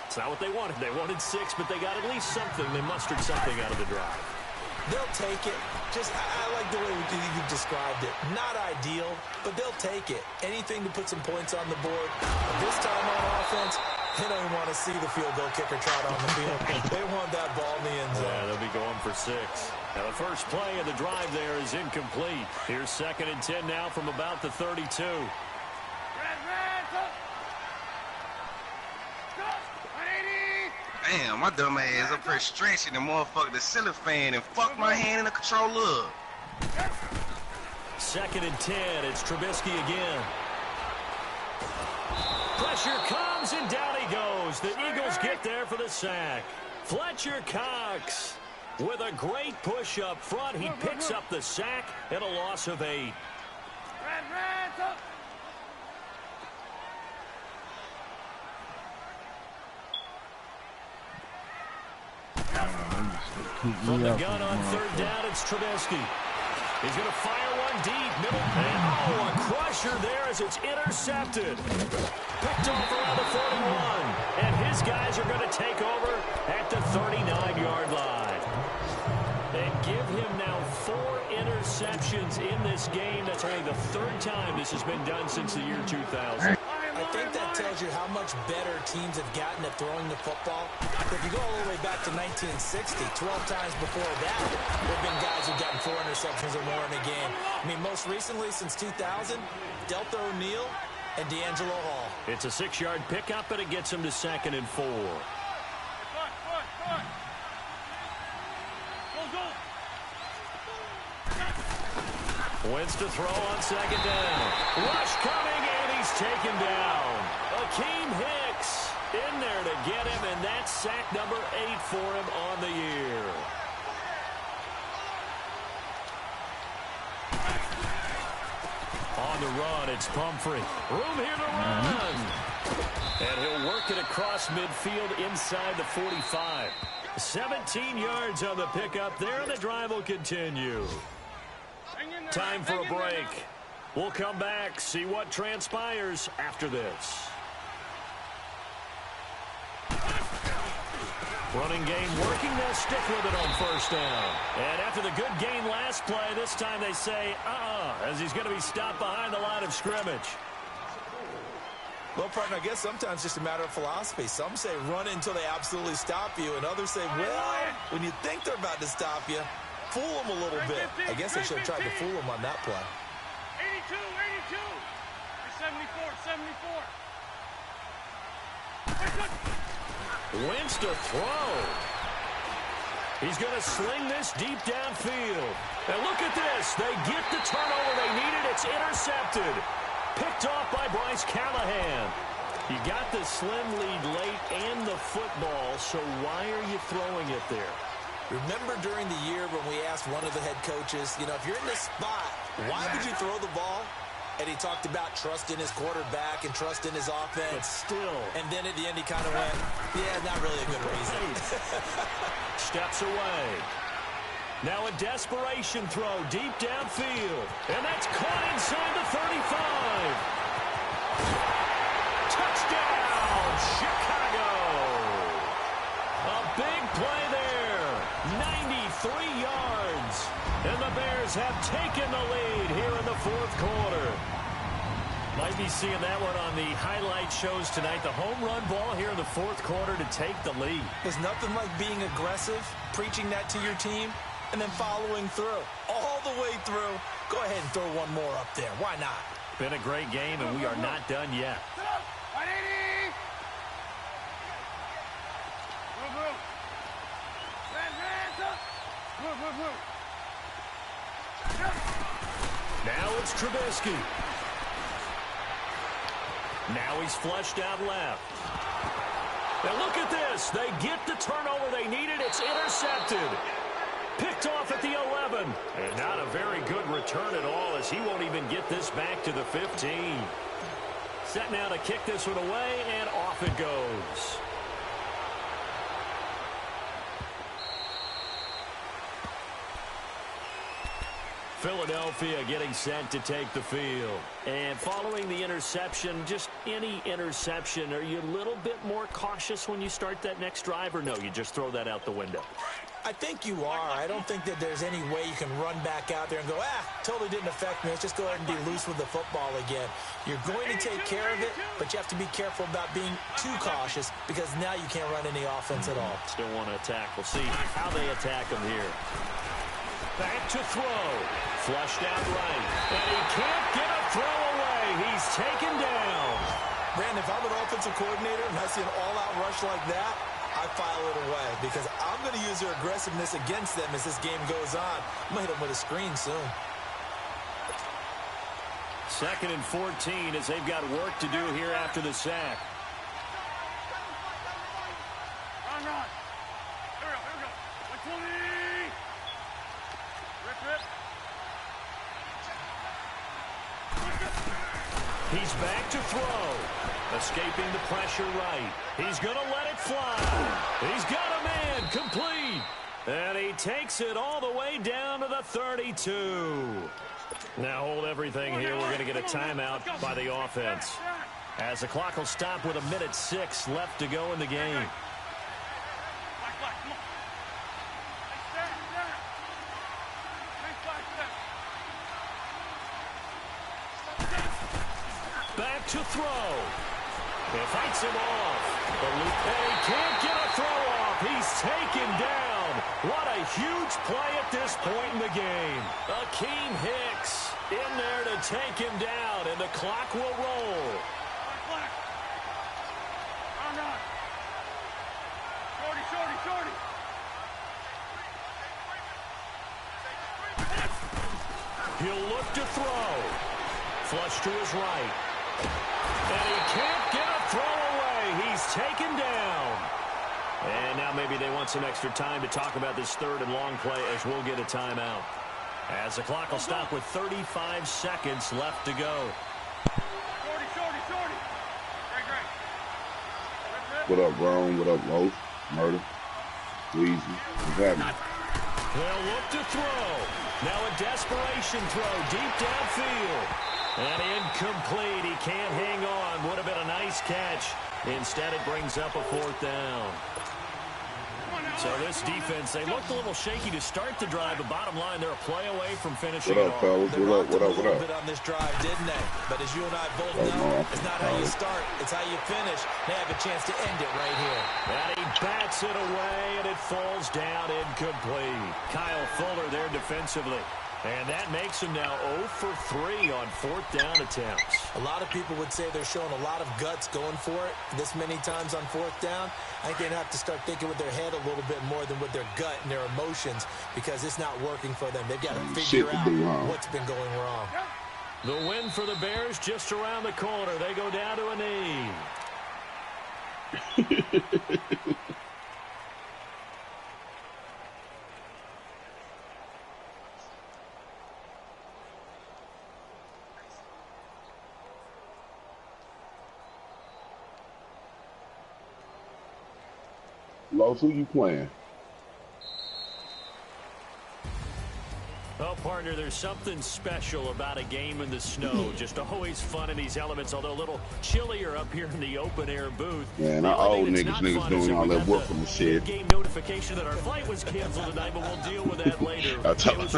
It's not what they wanted. They wanted 6, but they got at least something. They mustered something out of the drive. They'll take it. Just, I like the way you described it. Not ideal, but they'll take it. Anything to put some points on the board. But this time on offense, they don't even want to see the field goal kicker trot on the field. They want that ball in the end zone. Yeah, they'll be going for 6. Now, the first play of the drive there is incomplete. Here's 2nd and 10 now from about the 32. Damn, my dumb ass up here stretching the motherfucker, the cellophane, and fuck my hand in the controller. 2nd and 10. It's Trubisky again. Pressure comes, and down he goes. The Eagles get there for the sack. Fletcher Cox with a great push up front. He picks up the sack and a loss of 8. From the gun on 3rd down, it's Trubisky. He's going to fire one deep, middle, and a crusher there as it's intercepted. Picked off around the 41, and his guys are going to take over at the 39-yard line. And give him now 4 interceptions in this game. That's only the 3rd time this has been done since the year 2000. I think that tells you how much better teams have gotten at throwing the football. If you go all the way back to 1960, 12 times before that, there have been guys who've gotten 4 interceptions or more in a game. I mean, most recently, since 2000, Delta O'Neal and D'Angelo Hall. It's a 6-yard pickup, and it gets him to 2nd and 4. Wins to throw on 2nd down. Rush coming, and he's taken down. Akeem Hicks in there to get him, and that's sack number 8 for him on the year. On the run, it's Pumphrey. Room here to run. And he'll work it across midfield inside the 45. 17 yards on the pickup there, and the drive will continue. Time for a break. We'll come back, see what transpires after this. Running game working. They'll stick with it on 1st down. And after the good gain last play, this time they say, as he's going to be stopped behind the line of scrimmage. Well, partner, I guess sometimes it's just a matter of philosophy. Some say run until they absolutely stop you, and others say, well, when you think they're about to stop you, fool them a little bit. I guess they should have tried to fool him on that play. 82, 82. 74, 74. Wins to throw. He's going to sling this deep downfield. And look at this. They get the turnover they needed. It's intercepted. Picked off by Bryce Callahan. You got the slim lead late and the football, so why are you throwing it there? Remember during the year when we asked one of the head coaches, if you're in this spot, why would you throw the ball? And he talked about trust in his quarterback and trust in his offense. But still. And then at the end he kind of went, yeah, not really a good reason. Steps away. Now a desperation throw deep downfield. And that's caught inside the 35. Touchdown, Chicago. A big play there. 93 yards. And the Bears have taken the lead here in the 4th quarter. Might be seeing that one on the highlight shows tonight. The home run ball here in the 4th quarter to take the lead. There's nothing like being aggressive, preaching that to your team, and then following through. All the way through. Go ahead and throw one more up there. Why not? Been a great game, and we are not done yet. Now it's Trubisky. Now he's flushed out left. And look at this. They get the turnover they needed. It's intercepted. Picked off at the 11. And not a very good return at all, as he won't even get this back to the 15. Set now to kick this one away, and off it goes. Philadelphia getting set to take the field. And following the interception, just any interception, are you a little bit more cautious when you start that next drive, or no, you just throw that out the window? I think you are. I don't think that there's any way you can run back out there and go, totally didn't affect me. Let's just go ahead and be loose with the football again. You're going to take care of it, but you have to be careful about being too cautious, because now you can't run any offense at all. Still want to attack. We'll see how they attack him here. Back to throw. Flushed out right. And he can't get a throw away. He's taken down. Brandon, if I'm an offensive coordinator and I see an all-out rush like that, I file it away, because I'm going to use their aggressiveness against them as this game goes on. I'm going to hit them with a screen soon. 2nd and 14 as they've got work to do here after the sack. Run. Here we go. 120. Rip. He's back to throw. Escaping the pressure right. He's going to let it fly. He's got a man complete. And he takes it all the way down to the 32. Now hold everything here. We're going to get a timeout by the offense, as the clock will stop with 1:06 left to go in the game. Back to throw. He fights him off. He can't get a throw off. He's taken down. What a huge play at this point in the game. Akeem Hicks in there to take him down, and the clock will roll. Shorty. He'll look to throw. Flush to his right. And he can't get a throw away. He's taken down. And now maybe they want some extra time to talk about this 3rd and long play, as we'll get a timeout, as the clock will stop with 35 seconds left to go. Shorty. Great. What up, Brown? What up, Loaf? Murder? Weezy? What's happening? They'll look to throw. Now a desperation throw deep downfield. And incomplete. He can't hang on. Would have been a nice catch. Instead, it brings up a 4th down. So this defense, they looked a little shaky to start the drive, but bottom line, they're a play away from finishing it off. Fellas? What up? A little bit on this drive, didn't they? But as you and I both know, it's not how you start, it's how you finish. They have a chance to end it right here. And he bats it away, and it falls down incomplete. Kyle Fuller there defensively. And that makes him now 0 for 3 on 4th down attempts. A lot of people would say they're showing a lot of guts going for it this many times on 4th down. I think they'd have to start thinking with their head a little bit more than with their gut and their emotions, because it's not working for them. They've got to figure out what's been going wrong. The win for the Bears just around the corner. They go down to a knee. Los, who you playing? Oh, partner, there's something special about a game in the snow. Just always fun in these elements, although a little chillier up here in the open-air booth. Man, our old niggas doing all that work from the shit. Game notification that our flight was canceled tonight, but we'll deal with that later. I told his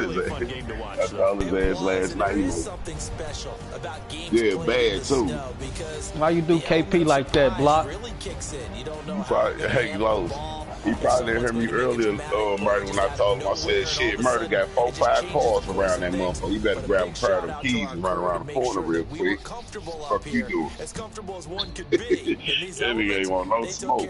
ass last night. There is something special about games bad too. Why you do KP like that, Block? Really kicks in. You don't know Hey, Los. He probably didn't hear me earlier, Murder, when I told him, I said, shit, Murder got 4 or 5 cars around that motherfucker. You better grab a pair of them keys and run around the corner real quick. Fuck you doing? As comfortable as one could be. That nigga ain't want no smoke.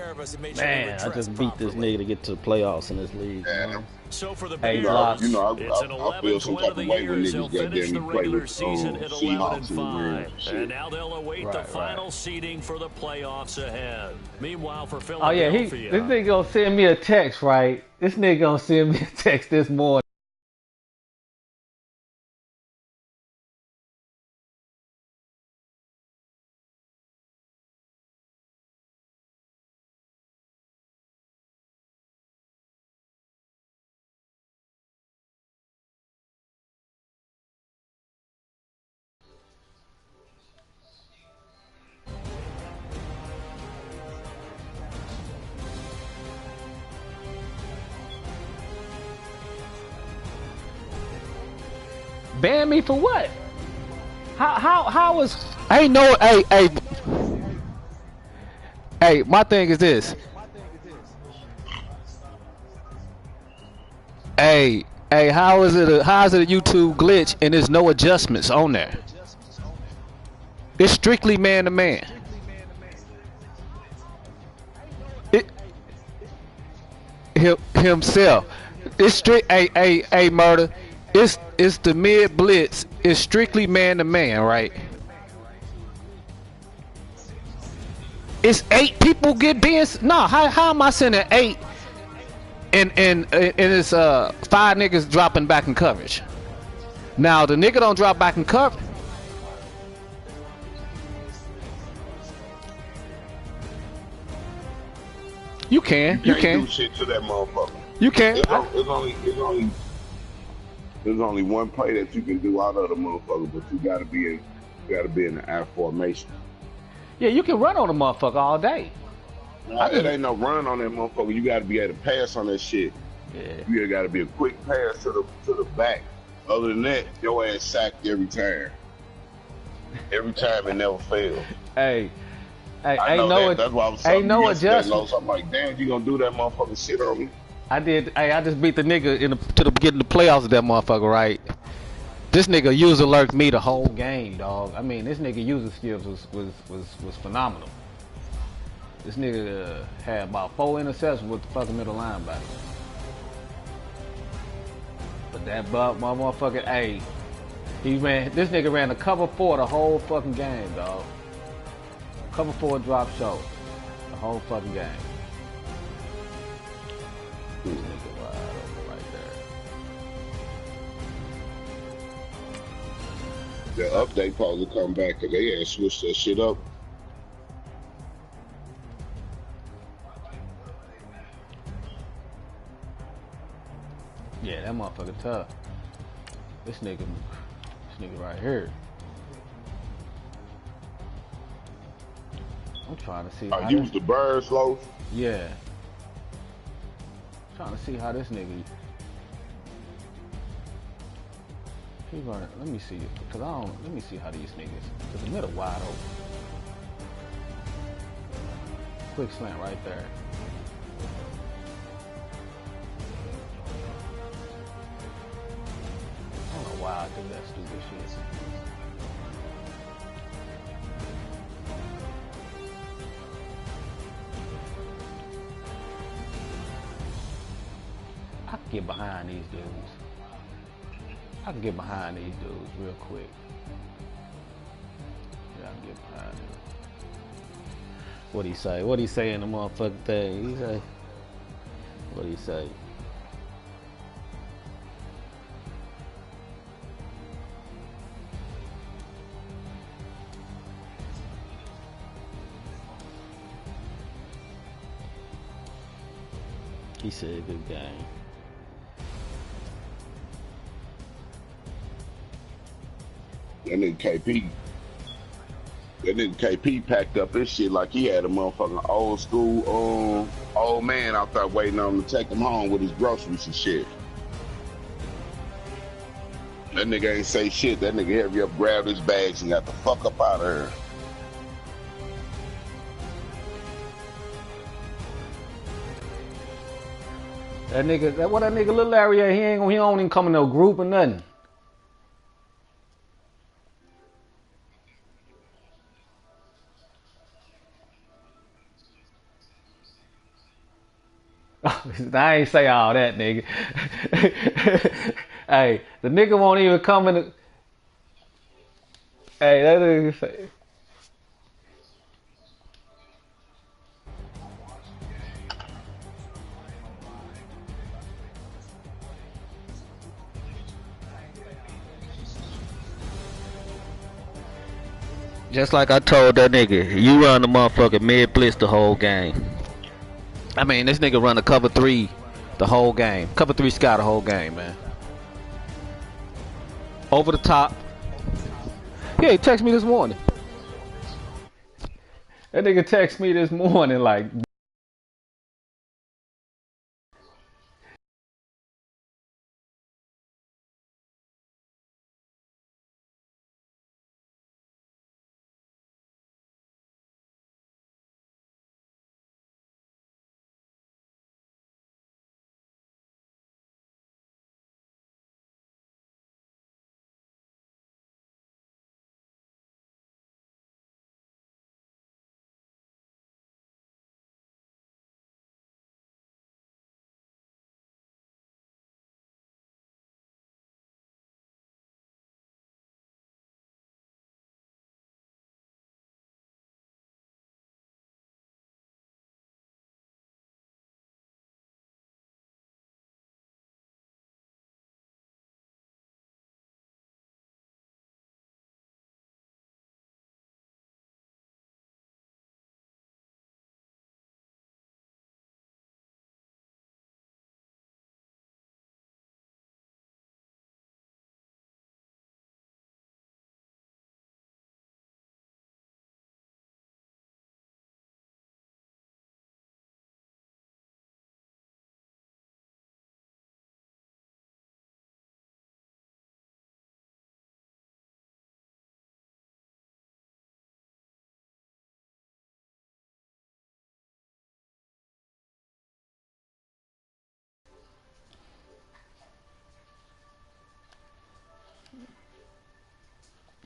Man, I just beat this nigga to get to the playoffs in this league. Man. So for the Hey, Bears, you know, it's an I feel some 11th type win of of the way when year. They'll niggas finish the goddamn play regular with season at Seahawks 11-5, and and now they'll await the final seeding for the playoffs ahead. Meanwhile, for Oh yeah, Philadelphia, this nigga gonna send me a text, right? This nigga gonna send me a text this morning. Ban me for what? How was? Ain't no. Hey. My thing is this. Hey. How is it? How is it a YouTube glitch and there's no adjustments on there? It's strictly man to man. Himself. It's strict. Hey, Murder. it's the mid blitz. It's strictly man to man, right? It's 8 people get being. No, how am I sending 8 and it's 5 niggas dropping back in coverage? Now the nigga don't drop back in coverage. You can. You can't do shit to that motherfucker. You can. There's only one play that you can do out of the motherfucker, but you gotta be in the I formation. Yeah, you can run on a motherfucker all day. It ain't no run on that motherfucker. You gotta be able to pass on that shit. Yeah. You gotta be a quick pass to the back. Other than that, your ass sacked every time. Every time it never fails. Hey, I know that. That's why I was ain't no adjustment. I'm like, damn, you gonna do that motherfucking shit on me? I did. Hey, I just beat the nigga to the beginning of the playoffs of that motherfucker, right? This nigga user lurked me the whole game, dog. I mean, this nigga user skills was phenomenal. This nigga had about 4 interceptions with the fucking middle linebacker. But that motherfucker, hey, this nigga ran a cover 4 the whole fucking game, dog. Cover 4 drop show the whole fucking game. This nigga wide open right there. The update supposed to come back because they had switched that shit up. Yeah, that motherfucker tough. This nigga right here. I'm trying to see. I use the bird slow. Yeah. Trying to see how this nigga. He running. Let me see it, cause I don't. Let me see how these niggas. Cause the middle wide open. Quick slant right there. I don't know why I do that stupid shit. I can get behind these dudes. I can get behind these dudes real quick. Yeah, I can get behind them. What'd he say? What'd he say in the motherfucking thing? He say, what'd he say? He said, good game. That nigga KP packed up his shit like he had a motherfucking old school old man out there waiting on him to take him home with his groceries and shit. That nigga ain't say shit. That nigga hurry up, grabbed his bags and got the fuck up out of here. That nigga, that nigga Lil Larry at? He don't even come in no group or nothing. I ain't say all that, nigga. Hey, the nigga won't even come in. Hey, that nigga say. Just like I told that nigga, you run the motherfucking mid blitz the whole game. I mean, this nigga run a cover 3 the whole game. Cover 3 sky the whole game, man. Over the top. Yeah, he texted me this morning. That nigga texted me this morning like,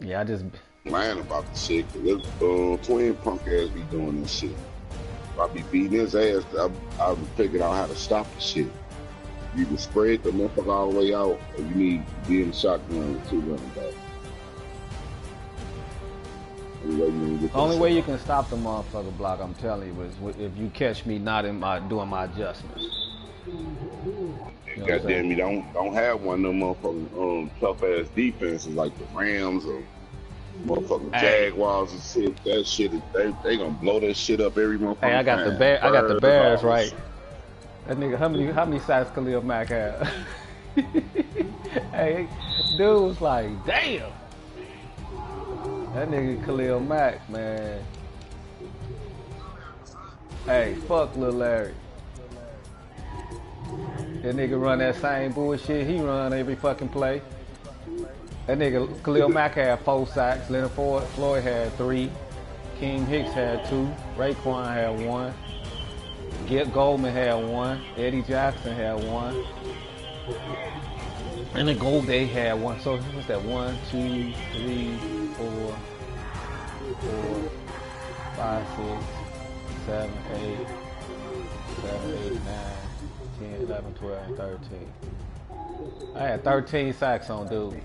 Yeah, I just. Lying about the shit. Cause twin punk ass be doing this shit. If I be beating his ass, I figured out how to stop the shit. You can spread the motherfucker all the way out, or you need to be in the shotgun with 2 running back. Only way you can stop the motherfucker block, I'm telling you, is if you catch me not in doing my adjustments. You know Goddamn, you don't have one of them motherfucking tough ass defenses like the Rams or motherfucking Jaguars and shit. That shit, they gonna blow that shit up every motherfucking Hey, I got time. I got the Bears right. That nigga, how many sacks Khalil Mack had? Hey, dude was like, damn. That nigga Khalil Mack, man. Hey, fuck Lil Larry. That nigga run that same bullshit he run every fucking play. That nigga Khalil Mack had 4 sacks. Leonard Floyd had 3. King Hicks had 2. Raekwon had 1. Get Goldman had 1. Eddie Jackson had 1. And then Gold Day had 1. So what's that? 1, 2, 3, 4, 5, 6, 7, 8, 9, 10, 11, 12, and 13. I had 13 sacks on dude.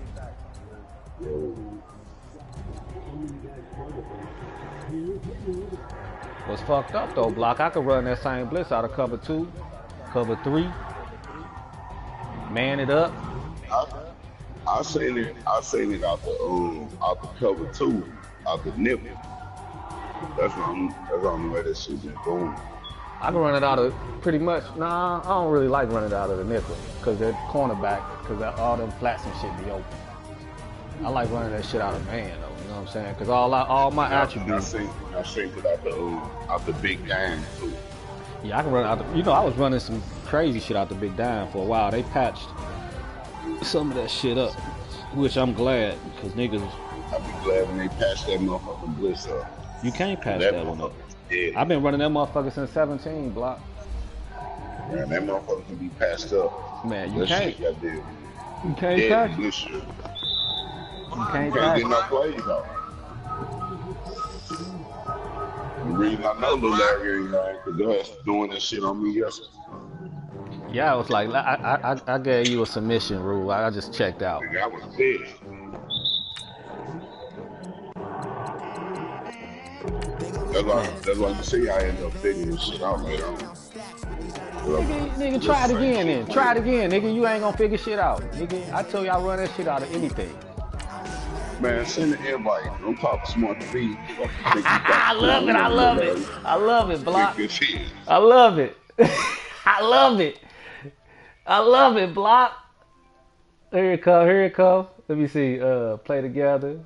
What's fucked up though, block? I could run that same blitz out of cover 2, cover 3, man it up. I seen it out the cover 2, out the nipple. That's the only way that shit been going. I can run it out of pretty much. Nah, I don't really like running it out of the nickel because that cornerback, because all them flats and shit be open. I like running that shit out of man though. You know what I'm saying? Because all my attributes. I seen it out the big dime too. Yeah, I can run out. I was running some crazy shit out the big dime for a while. They patched some of that shit up, which I'm glad because niggas. I'll be glad when they patch that motherfucking blitz up. You can't patch that one up. I've been running that motherfucker since 17, block. Man, that motherfucker can be patched up. Man, you can't. You can't patch it. You can't get no plays out. The reason I know Lil Larry ain't right, because they're doing this shit on me yesterday. Yeah, I was like, I gave you a submission rule. I just checked out. I was pissed. That's why you see I end up figuring this shit out later on. Nigga, try it again then. Try it again, nigga. You ain't gonna figure shit out. Nigga, I tell you I run that shit out of anything. Man, send the invite. Don't talk smart to me. I love it. I love it. I love it, block. I love it. I love it. I love it, block. Here it come. Here it come. Let me see. Play together.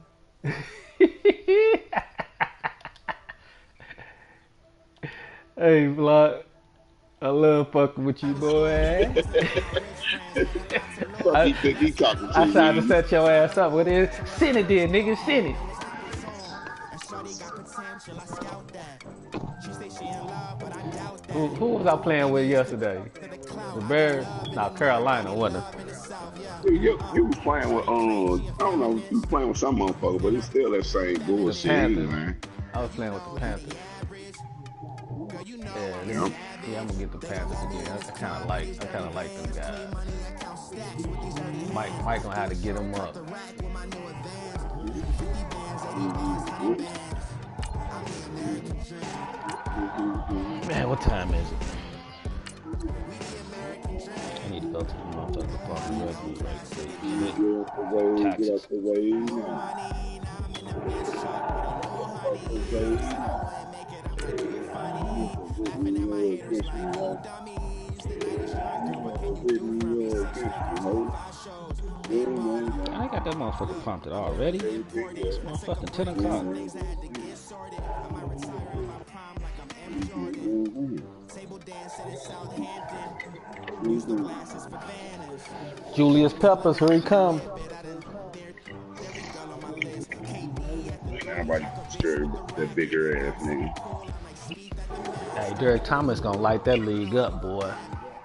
Hey, block. I love fucking with you, boy. I tried to set your ass up with it. Send it then, nigga. Send it. Who was I playing with yesterday? The Bears? No, Carolina, wasn't it? You was playing with, I don't know, you was playing with some motherfucker, but it's still that same bullshit, man. I was playing with the Panthers. Yeah, I'm gonna get the Panthers again. I kind of like them guys. Mike gonna have to get them up. Man, what time is it? I need to go to the motherfucking party resident right quick. Get out the way I got that motherfucker pumped already. It's motherfucking 10 o'clock. Julius Peppers, here he come. Nobody scared that bigger ass nigga. Hey, Derek Thomas gonna light that league up, boy.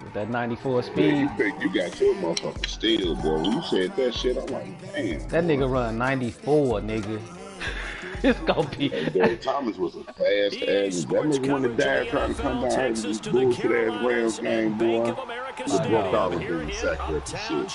With that 94 speed. You got your motherfucker still, boy. When you said that shit, I'm like, damn. That nigga run 94, nigga. It's gonna be. Thomas was a fast ass. That nigga when the dad trying to come down here and this bullshit ass Rams game, boy. He broke out of the sack with shit.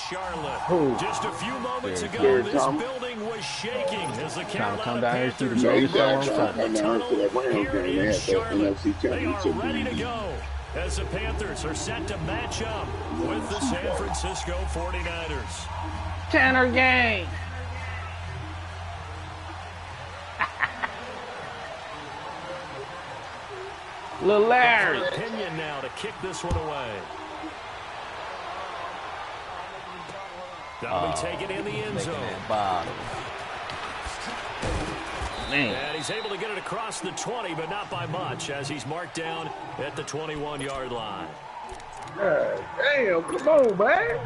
Just a few moments ago, this building was shaking as the Trying to come down here and see the Yeah, baby he show got on trying to come down here to that Rams game. They had that NFC They are championship ready to game. go as the Panthers are set to match up with the San Francisco 49ers. Tanner gang. Lil Larry. Opinion now to kick this one away. That'll be taken in the end zone. Man. And he's able to get it across the 20, but not by much, as he's marked down at the 21-yard line. God damn, come on, man.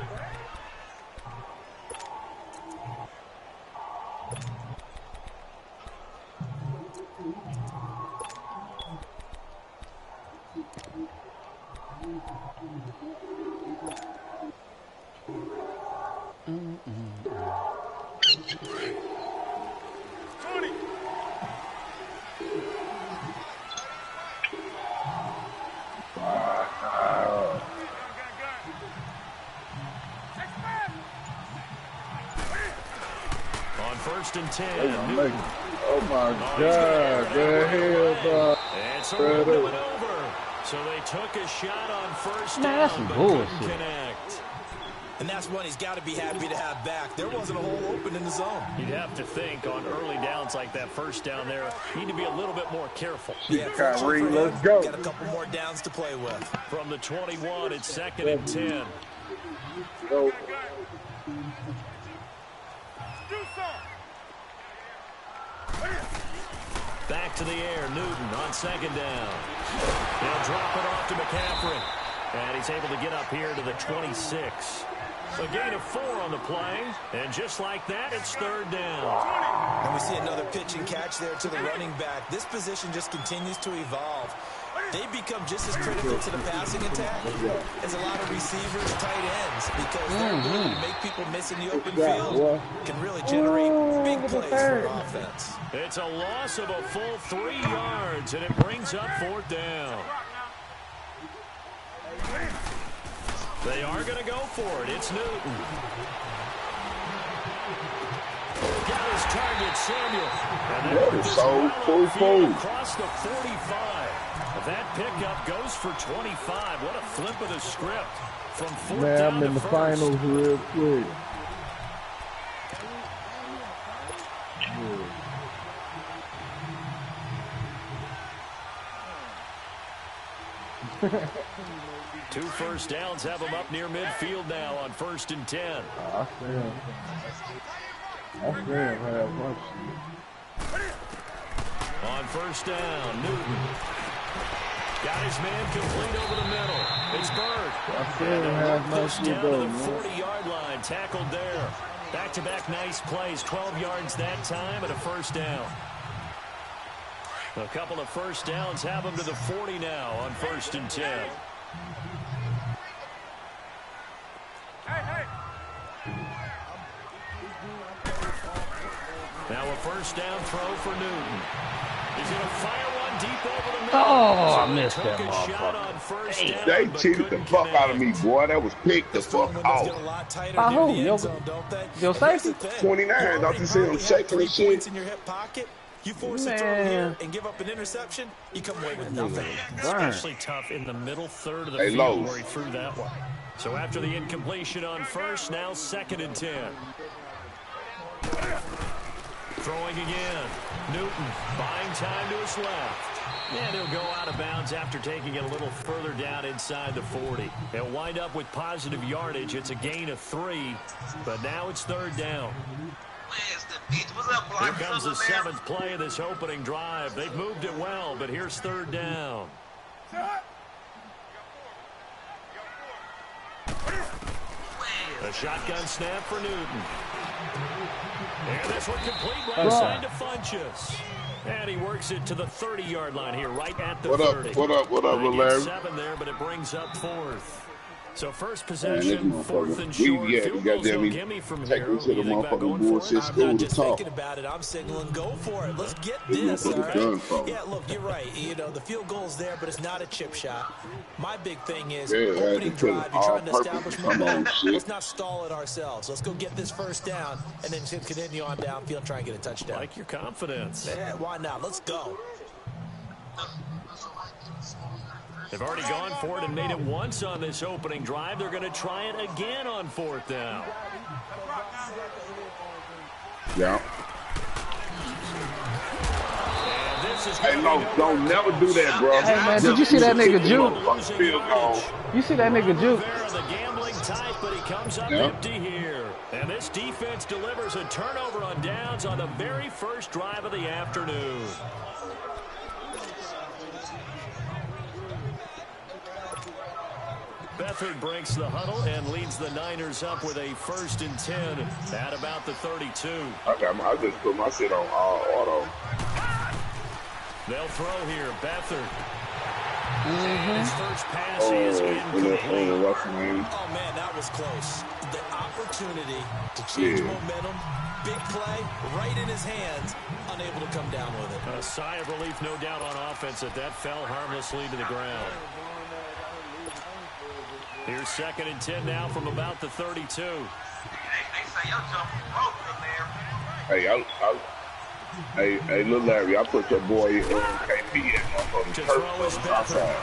On 1st and 10. Oh my God, the hell, bro. And so we're moving over. So they took a shot on first down, but couldn't connect. And that's one he's got to be happy to have back. There wasn't a hole open in the zone. You'd have to think on early downs like that first down there, you need to be a little bit more careful. Yeah, Kyrie, let's go. Got a couple more downs to play with. From the 21, it's 2nd and 10. Go. Back to the air, Newton on 2nd down. They'll drop it off to McCaffrey. And he's able to get up here to the 26. A gain of 4 on the play. And just like that, it's 3rd down. And we see another pitch and catch there to the running back. This position just continues to evolve. They become just as critical to the passing attack as a lot of receivers, tight ends, because their ability to make people miss in the open field can really generate big plays for offense. It's a loss of a full 3 yards, and it brings up 4th down. They are going to go for it. It's Newton. Got his target, Samuel. And That was so full. Across the 45. That pickup goes for 25. What a flip of the script. From 4th Man, down I'm in the first. finals real quick. Two first downs have them up near midfield now on 1st and 10. I see him have much. On 1st down, Newton. Got his man complete over the middle. It's Bird. I see him have much Pushed to down go, to the man. 40-yard line, tackled there. Back-to-back nice plays, 12 yards that time and a 1st down. A couple of first downs have them to the 40 now on 1st and 10. Now a 1st down throw for Newton. He's going to fire one deep over the middle. Oh, So I missed took that a shot motherfucker. on 1st down, They but cheated the couldn't fuck out of me, connect. boy. That was picked the fuck off. By who? Your safety? 29, don't you see him shaking and shit? In your hip pocket, you force a throw here and give up an interception, you come away with nothing. Especially tough in the middle third of the Hey, field Lowe's. where he threw that one. So after the incompletion on 1st, now 2nd and 10. Throwing again. Newton buying time to his left. And he'll go out of bounds after taking it a little further down inside the 40. He'll wind up with positive yardage. It's a gain of 3, but now it's 3rd down. Where's the bitch? What's up, Here block? comes the 7th play of this opening drive. They've moved it well, but here's 3rd down. A shotgun snap for Newton. And this one complete right side to Funchess. And he works it to the 30-yard line here, right at the 30. What up, They get Larry? 7 there, but it brings up 4th. So first Man, possession, this fourth and motherfucker. short. Yeah, Field you goals goddamn no me gimme from take here. me to the You think about motherfucking going for bullshit it? I'm school not to just talk. thinking about it. I'm signaling go for it. Let's get This this, all motherfucker right? done for. Yeah, look, you're right. You know, the field goal's there, but it's not a chip shot. My big thing is Yeah, I had opening to put drive. it You're all trying to purpose establish to come momentum. on shit. Let's not stall it ourselves. Let's go get this first down and then continue on downfield and try and get a touchdown. Like your confidence. Yeah, why not? Let's go. They've already gone for it and made it once on this opening drive. They're going to try it again on fourth down. Yeah. And this is Hey, no, don't never do that, bro. Hey, man, did you see that nigga Juke? Field goal. You see that nigga Juke? The gambling type, but he comes up empty here. And this defense delivers a turnover on downs on the very first drive of the afternoon. Beathard breaks the huddle and leads the Niners up with a 1st and 10 at about the 32. I just put my shit on auto. They'll throw here. Beathard. His first pass is incomplete. Oh, man, that was close. The opportunity to change momentum, big play, right in his hands, unable to come down with it. A sigh of relief, no doubt, on offense that fell harmlessly to the ground. Here's 2nd and 10 now from about the 32. They say your jump broke in there. Hey, little Larry, I put your boy KP at motherfucking turf outside.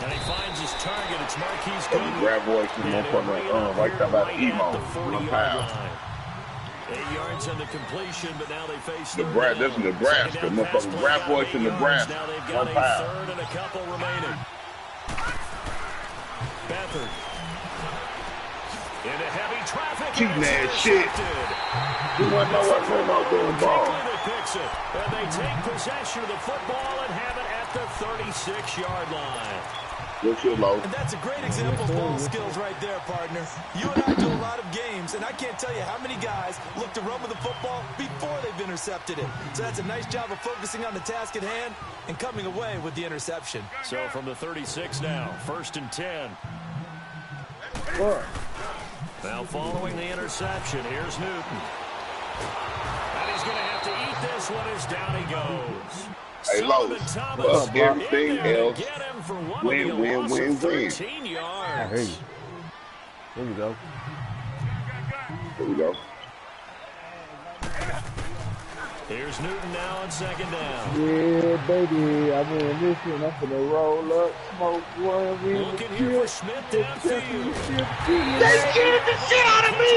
And he finds his target. It's Marquise So Goodwin. grab boy to motherfucking right there by the emo. 40-yard line. 8 yards on the completion, but now they face This is Nebraska. Motherfucking grab boy to Nebraska. Now they've got a 3rd and a couple remaining. Beathard. Into heavy traffic. Cheating ass shit. You want to know what's going on doing ball. Picks it, and they take possession of the football and have it at the 36-yard line. What's your low? And that's a great example of ball skills right there, partner. You and I do a lot of games, and I can't tell you how many guys look to run with the football before they've intercepted it. So that's a nice job of focusing on the task at hand and coming away with the interception. So from the 36 now, 1st and 10. Now following the interception, here's Newton. And he's going to have to eat this one as down he goes. Hey, Lowe's, plus everything else, win. 13 yards. I hear you. Here we go. Here we go. Here's Newton now on 2nd down. Yeah, baby. I mean, listen, I'm finna roll up, smoke one. Looking here for Smith downfield. They cheated the shit out of me!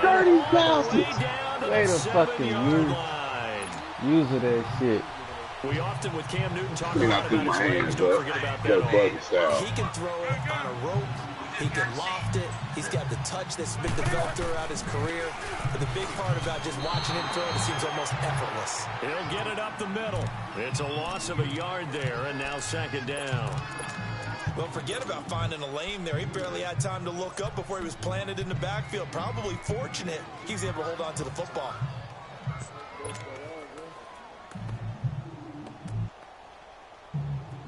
30,000! Wait a fucking use of that shit. We often with Cam Newton talk Clean about out through my his legs. hands, Don't bro. forget about Got that. buggy style. He can throw it on a rope. He can loft it. He's got the touch that's been developed throughout his career. But the big part about just watching him throw it seems almost effortless. He'll get it up the middle. It's a loss of a yard there, and now 2nd down. Well, forget about finding a lane there. He barely had time to look up before he was planted in the backfield. Probably fortunate he was able to hold on to the football.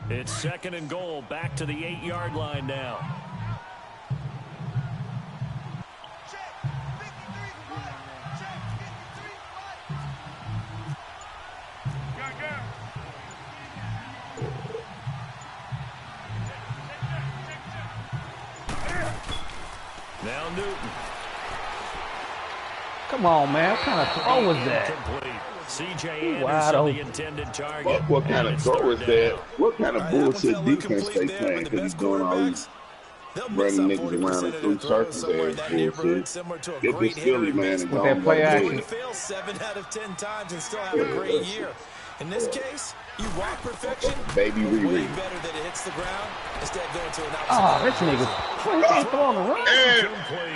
It's 2nd and goal, back to the 8-yard line now. Now Newton. Come on, man. What kind of throw was that? Complete. C.J. Wide Anderson, open. the intended target. What kind of throw is that? What kind of bullshit defense they playing? Because he's doing all these running niggas around in through circles ass bullshit. Get this Philly man and go that on play like action. this. Fail 7 out of 10 times and still have a great year. In this case, you want perfection, Baby way Riri. better that it hits the ground instead of going to an Oh, outside. this nigga. Throwing the run.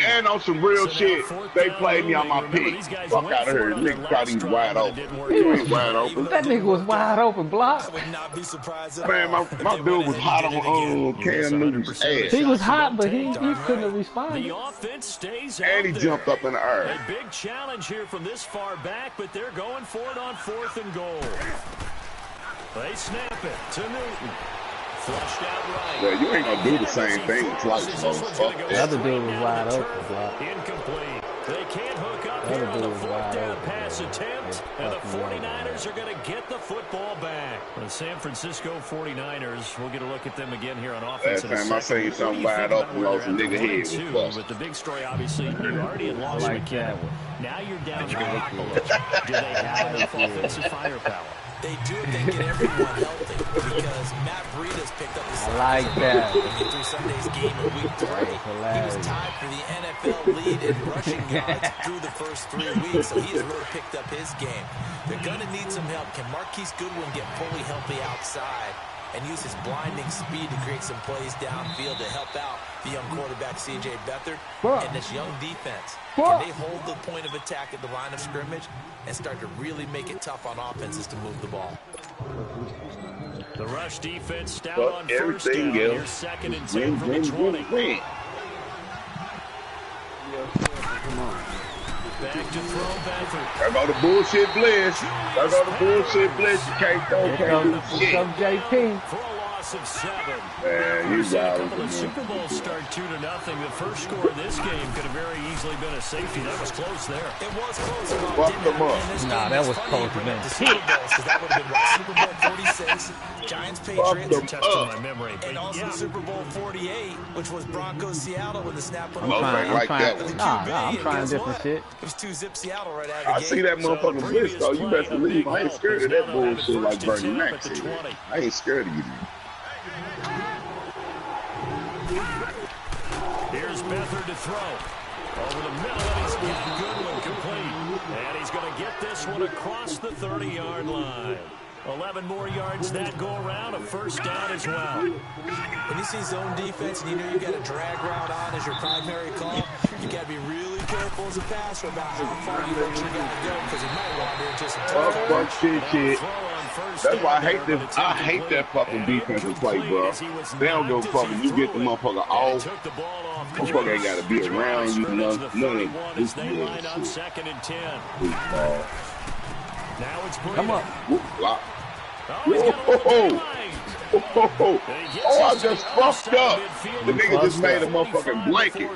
And on some real shit, they played me on my pick. Fuck out of here. Nigga thought he was wide open. He ain't wide open. That nigga was wide open, block. I would not be surprised at Man, all my if they dude went was ahead hot and on did it again. Cam Newton's ass. He was hot, but he couldn't have responded. The offense stays out And he there. jumped up in the air. A big challenge here from this far back, but they're going for it on 4th and goal. They snap it to Newton. Flushed out right. Yeah, you ain't gonna do the same thing twice, bro. The other dude was wide open, bro. Incomplete. They can't hook up here on the fourth down pass attempt, and the 49ers are going to get the football back. The San Francisco 49ers, we'll get a look at them again here on offense. Last time I seen something wide open, lost a nigga head was bust. But the big story, obviously, you already had lost McKinnon. Now you're down to Garoppolo. Do they have enough offensive firepower? They do if they get everyone healthy, because Matt Breida's picked up the I like that. through Sunday's game in week 3. He was tied for the NFL lead in rushing yards through the first 3 weeks, so he has really picked up his game. They're going to need some help. Can Marquise Goodwin get fully healthy outside and use his blinding speed to create some plays downfield to help out the young quarterback C.J. Beathard and this young defense? Can they hold the point of attack at the line of scrimmage and start to really make it tough on offenses to move the ball? The rush defense stout on first down. Here, 2nd and 10 from the 20. Back to throw Beathard. I got the bullshit blitz. You can't throw, can't do shit. Come JP. For a loss of 7. Man, he's A out. couple of Super Bowls start 2-0. The first score of this game could have very easily been a safety. That was close there. It was close. Fuck them up. Nah, that was close to them. The Super Bowls, because that would have been what, Super Bowl 46, Giants Patriots, Touched on my memory. and also Super Bowl 48, which was Broncos Seattle when the snap went I'm over. trying- like that one. I'm trying different shit. It was 2-zip Seattle right out of the I gate. see that motherfucking blitz, though. You best believe I ain't scared of that bullshit like Bernie Mac said. I ain't scared of you. Here's Beathard to throw. Over the middle, and he's got Goodwin complete. And he's going to get this one across the 30-yard line. 11 more yards that go around, a first down as well. When you see zone defense and you know you got a drag route on as your primary call, you got to be really careful as a passer about how far you let your guy go, because he might wander into some Fuck shit. That's why I hate this. I hate that fucking defensive play, bro. They don't go fucking. You get the motherfucker off. Motherfucker ain't got to be around you. None of this Second and 10. Now it's come on. Block. Oh, I just fucked up. The nigga just made a motherfucking blanket.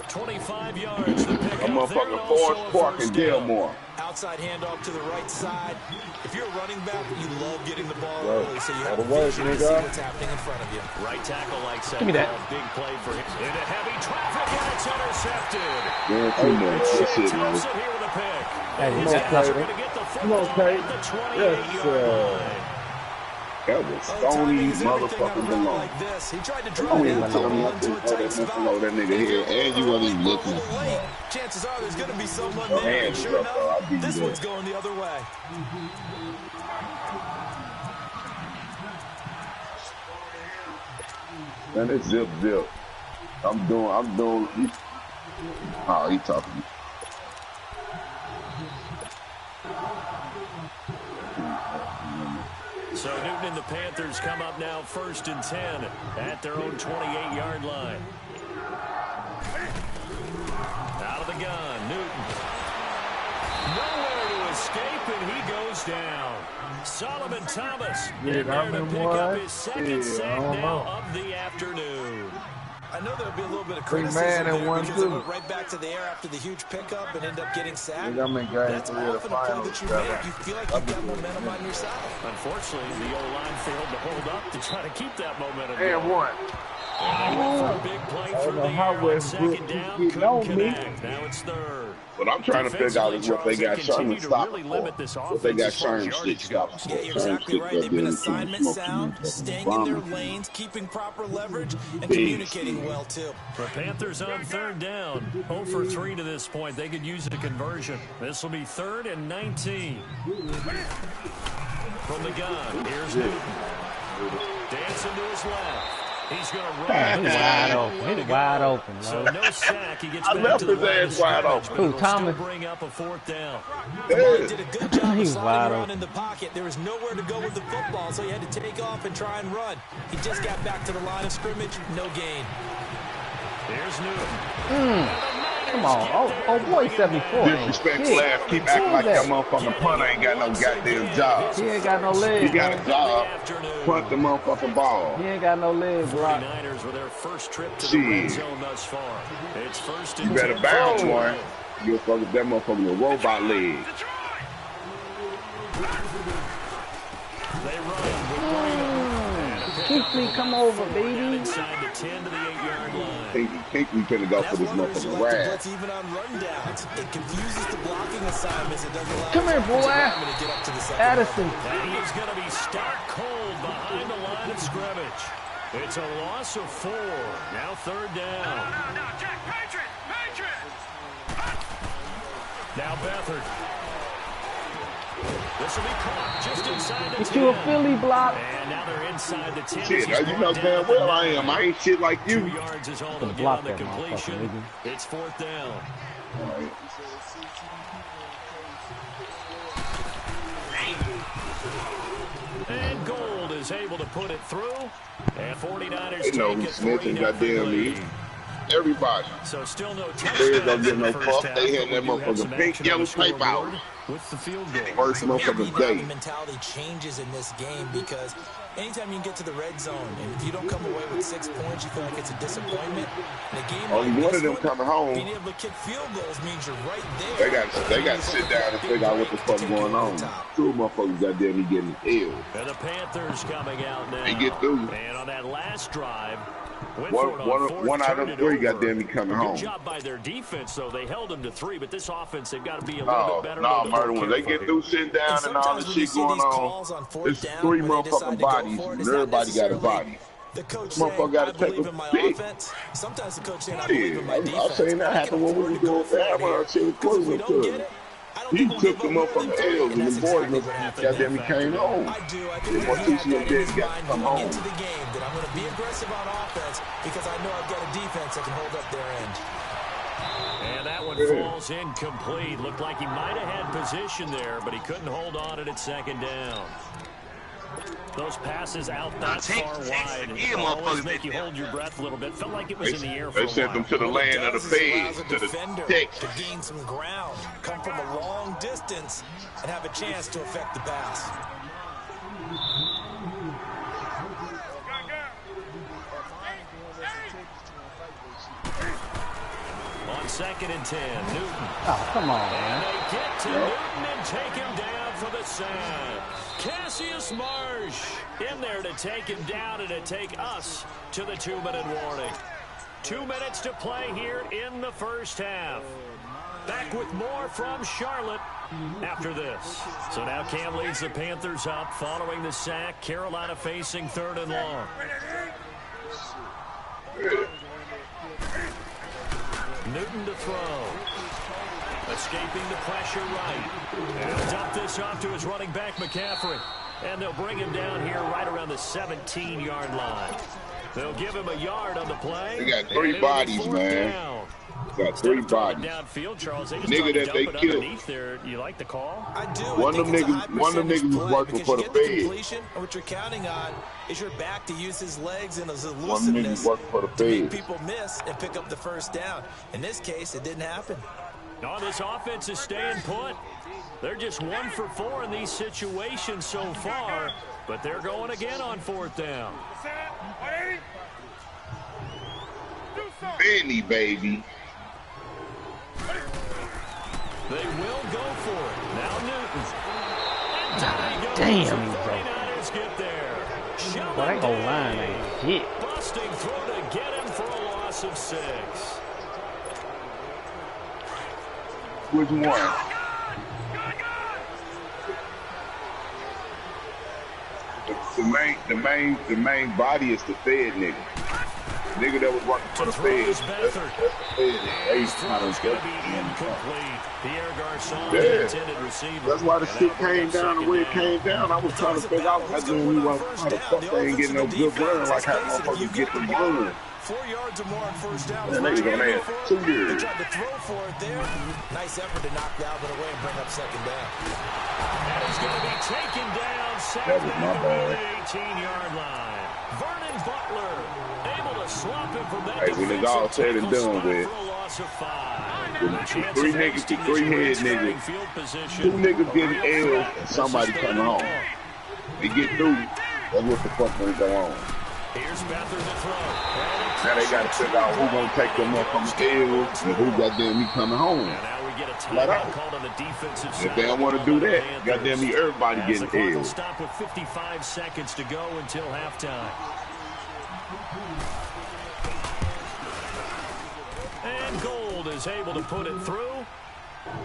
25 yards. A motherfucking Forest Park and Delmore. Outside handoff to the right side. If you're a running back, you love getting the ball early, so you have a vision to see what's happening in front of you. Right tackle like that. Give me that. Big play for him. Into heavy traffic, and it's intercepted. Yeah, too much. That's it, man. Thompson here with a pick. Hey, He's going to get the football at the 28-yard line. That was Stony motherfucking belong. Like this. He tried to Come drive on, down tell me into I a think tight that spot. that nigga here, and you wasn't even looking. Chances are there's going to be someone Your there. And hands sure up, though. I'll enough, beat this you one's there. going the other way. Man, it's zip. I'm doing. Oh, he talking. So Newton and the Panthers come up now 1st and 10 at their own 28-yard line. Out of the gun, Newton. Nowhere to escape, and he goes down. Solomon Thomas in there to pick up his second sack now of the afternoon. I know there'll be a little bit of criticism there because they went right back to the air after the huge pickup and end up getting sacked. That's often a play that you make. You feel like you've got momentum on your side. Unfortunately, the O-line failed to hold up to try to keep that momentum And going. one. And they went for a big play through the air on second down. Couldn't connect. Now it's 3rd. What I'm trying to figure out is what they got Sherman stopped really for. limit this What they got offense as far as Sherman yardage stopped goes. for. Yeah, you're exactly right. They've been assignment sound, staying in their lanes, keeping proper leverage, and communicating well, too. The Panthers on 3rd down. 0 for 3 to this point. They could use a conversion. This will be 3rd and 19. From the gun, here's Newton. Dancing to his left. He's going to run. He's wide open. He's wide open. So no sack. He gets I back left to the his line ass of wide scrimmage, open. but Who, it'll Thomas? still bring up a 4th down. He did a good job of He's sliding wide around open. in the pocket. There was nowhere to go with the football, so he had to take off and try and run. He just got back to the line of scrimmage. No gain. Here's Newton. And the Come on. Oh boy, 74. Disrespectful ass keep acting like that motherfucking punter ain't got no goddamn job. He ain't got no legs. He got a job. Punt the motherfucking ball. He ain't got no legs, bro. 49ers with their first trip to the red zone thus far. It's first and you better 10. bounce one. You fucking that motherfucker with robot legs. They run with Kinkley, come over, baby. inside the 10 to the 8-yard line. Kinkley finna go for this motherfucking ride. Even on rundowns, it confuses the blocking assignments. It doesn't allow Come here, boy. Addison. And he's going to be stark cold behind the line of scrimmage. It's a loss of 4. Now third down. No, Jack, Patriot! Now Beathard. This will be caught just inside the 10. Get you a Philly block. And now they're inside the 10. Shit, you know damn well I am. I ain't shit like you. 2 yards is all Gonna they get block on the that completion. motherfucker, It's fourth down. And Gold is able to put it through. And 49ers You know, take it Smith and 3-0 goddamn me. lead. Everybody. So still no Players don't touchdowns get in no the first fuck. half. They hitting that but we do have motherfucking some pink action on yellow the tape out. scoreboard with the field goal. First motherfucking day. The mentality changes in this game because anytime you can get to the red zone, and if you don't come away with 6 points, you feel like it's a disappointment. In a game Only like one of this them coming home. being able to kick field goals means you're right there. They got to sit down and figure out what the fuck going on. Two motherfuckers goddamn me getting ill. And the Panthers coming out now. They get through. And on that last drive, One out of 3 goddamn me coming home. Good job by their defense, though. They held them to 3, but this offense, they've got to be a little bit better. No, murder. When they get through sitting down and all this shit going on, it's 3 motherfucking bodies, and everybody got a body. The coach motherfucker got to take a pick. Sometimes the coach saying, I believe in my defense. I've seen that happen when we were doing that. I shit was closing to it. He took the motherfucking L's and the boys goddamn he came home. I do. I They think want to see him dead and got to come home. into the game that I'm going to be aggressive on offense because I know I've got a defense that can hold up their end. And that one falls incomplete. Looked like he might have had position there, but he couldn't hold on at second down. Those passes out that far wide always make you hold your breath a little bit. Felt like it was in the air for a while. They sent them to the land of the feds, to the Texas. To gain some ground, come from a long distance, and have a chance to affect the pass. On 2nd and 10, Newton. Oh, come on, And man. they get to Newton and take him down for the sack. Cassius Marsh in there to take him down and to take us to the 2-minute warning. 2 minutes to play here in the first half. Back with more from Charlotte after this. So now Cam leads the Panthers up following the sack. Carolina facing 3rd and long. Newton to throw. Escaping the pressure right. And he'll dump this off to his running back, McCaffrey. And they'll bring him down here right around the 17-yard line. They'll give him a yard on the play. They got 3 bodies, man. Got 3 bodies. Downfield, Charles, they just Nigga that they killed. there. You like the call? I do. One of them niggas was working for the feds. And what you're counting on is your back to use his legs and his One elusiveness nigga working for the to make feds. people miss and pick up the first down. In this case, it didn't happen. No, this offense is staying put. They're just 1 for 4 in these situations so far, but they're going again on 4th down. Benny, baby. They will go for it. Now Newton. Damn, The 49ers get there. Well, that whole line ain't shit. Busting through to get him for a loss of 6. Which one? The main body is the Fed nigga. Nigga that was working for the Feds. That's the Fed nigga. His throw's going to be incomplete. Pierre Garçon, Yeah. the intended receiver. That's why the And shit that'll bring came up down the way it 2nd came down. I was trying to figure out how the fuck they ain't getting no good run like how motherfuckers get the run. 4 yards or more on first down. Man, they was on there 2 They years. tried to throw for it there. Nice effort to knock Dalvin away and bring up 2nd down. And he's going to be taken down. That was my bad. 18-yard line. Vernon Butler able to swap him from that. Hey, when it's all said and done with, for a loss of 5. Three niggas, three head niggas. Two niggas getting L's and somebody coming home. They get through. That's what the fuck gonna go on. Now they gotta figure out who gonna take them up from the L's and who goddamn me coming home. If they don't want to do that, goddamn me, everybody getting L's. Stop with 55 seconds to go until halftime. And Gold is able to put it through,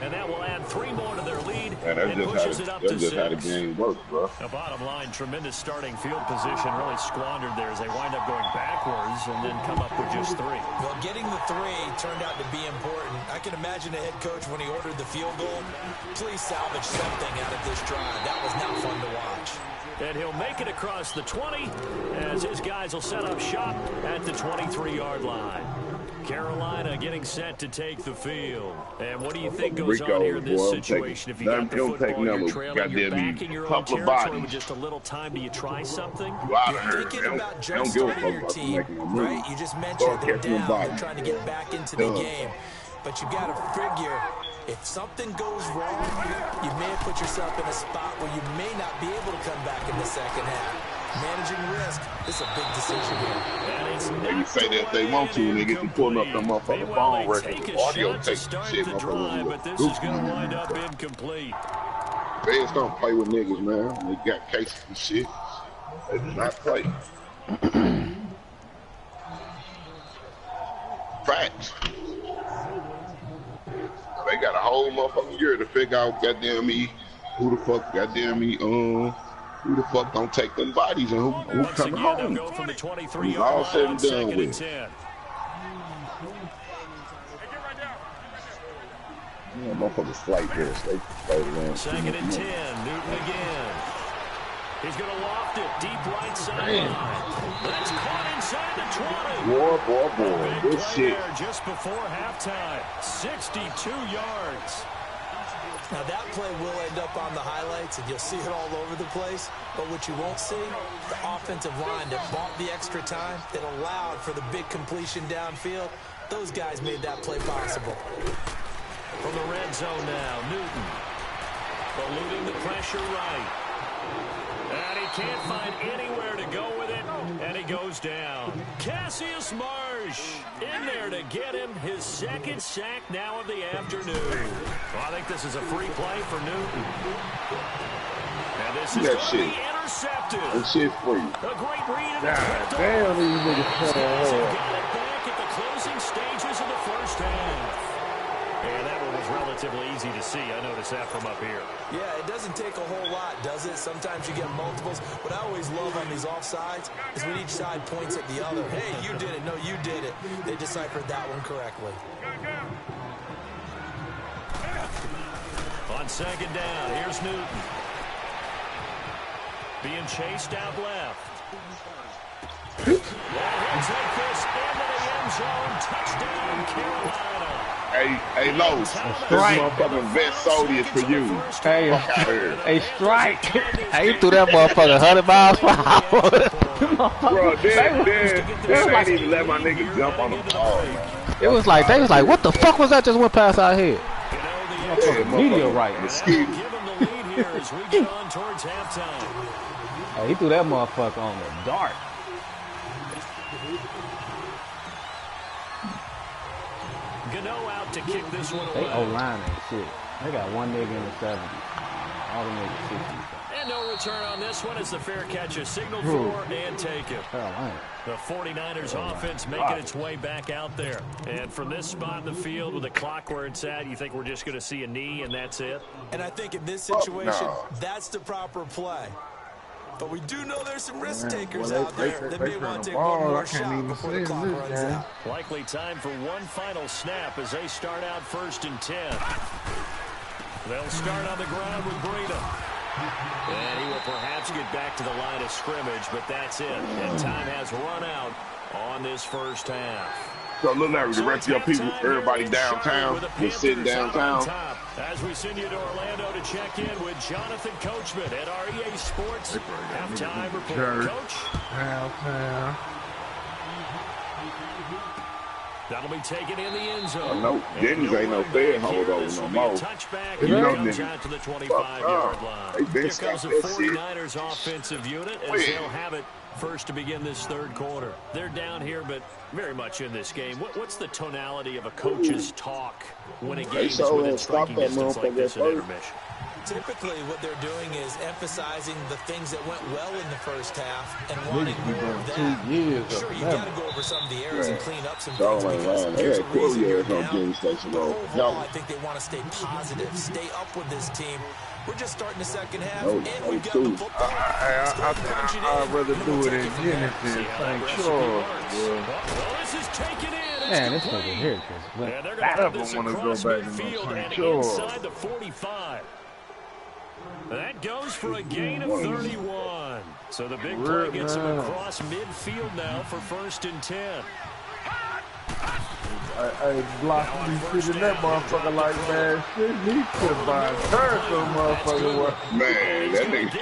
and that will add 3 more to their lead and pushes it up to 6. That's just how the game works, bro. The bottom line, tremendous starting field position, really squandered there as they wind up going backwards and then come up with just 3. Well, getting the 3 turned out to be important. I can imagine the head coach when he ordered the field goal. Please salvage something out of this drive. That was not fun to watch. And he'll make it across the 20 as his guys will set up shop at the 23-yard line. Carolina getting set to take the field. And what do you think goes on here in this situation? If you got the football, you're trailing, you're back in your own territory with just a little time, do you try something? You're thinking about just starting your team, right? You just mentioned they're down, they're trying to get back into the game. But you got to figure, if something goes wrong, you may have put yourself in a spot where you may not be able to come back in the second half. Managing risk is a big decision here. They can say that if they want to, and they get to pulling up them motherfucking phone records, the audio tape shit, motherfuckers. But this is going to wind up incomplete. Feds don't play with niggas, man. They got cases and shit. They do not play. Facts. They got a whole motherfucking year to figure out, goddamn me, who the fuck, goddamn me, who the fuck don't take them bodies and who coming home. Who's all said and done with. Yeah, motherfuckers flight there. They play around. 2nd and 10, Newton again. He's going to loft it deep right side. That's caught inside the 20. Boy. Good shit. Just before halftime. 62 yards. Now that play will end up on the highlights, and you'll see it all over the place. But what you won't see, the offensive line that bought the extra time, that allowed for the big completion downfield, those guys made that play possible. From the red zone now, Newton. Eluding the pressure right. And he can't find anywhere to go with it, and he goes down. Cassius Marsh in there to get him his 2nd sack now of the afternoon. Well, I think this is a free play for Newton. And this is going to be intercepted. That shit's free. A great read. Damn, these niggas got it back at the closing stages of the first half. And that one was relatively easy to see. I noticed that from up here. Yeah, it doesn't take a whole lot, does it? Sometimes you get multiples. What I always love on these offsides is when each side points at the other. Hey, you did it. No, you did it. They deciphered that one correctly. On 2nd down, here's Newton. Being chased out left. Well, he'll take this into the end zone. Touchdown, Carolina. Hey, Lowe's, this motherfucking vet Sody is for you. Hey, strike. Hey, you threw that motherfucker 100 miles per hour. Bro, they ain't even let my nigga jump on the ball, man. It was like, they was like, what the fuck was that just went past our head? Meteorite. Give him the lead here as we get on towards halftime. Hey, he threw that motherfucker on the dart. Gano out to kick this one away. They O-line ain't shit. They got one nigga in the 70s. All the niggas 60s. And no return on this one as the fair catch is signaled for and taken. The 49ers offense making its way back out there. And from this spot in the field with the clock where it's at, you think we're just going to see a knee and that's it? And I think in this situation, that's the proper play. But we do know there's some risk takers out there that may want to take one more shot before the clock runs out. Likely time for one final snap as they start out 1st and 10. They'll start on the ground with Breida. And he will perhaps get back to the line of scrimmage, but that's it. And time has run out on this first half. So look, Larry, the rest of your people, everybody downtown, just sitting downtown. As we send you to Orlando to check in with Jonathan Coachman at REA Sports. Halftime report, Coach. Halftime. That'll be taken in the end zone. I know Denny's ain't no fair holdover no more. You know, comes out to the 25-yard line. Here comes the 49ers offensive unit as they'll have it first to begin this third quarter. They're down here, but very much in this game. What's the tonality of a coach's talk when a game is within striking distance like this in intermission? Typically, what they're doing is emphasizing the things that went well in the first half and wanting more of that. Sure, you got to go over some of the errors and clean up some things because there's a reason you're down. But overall, I think they want to stay positive, stay up with this team. We're just starting the second half, and we've got the football. I'd rather do it in Genesis, St. Charles. Man, this nigga here just went. I never want to go back to St. Charles. Inside the 45. That goes for a gain of 31. So the big play gets him across midfield now for 1st and 10. I blocked me sitting that motherfucker like man shit. He could buy a turtle motherfucker. Man, that nigga.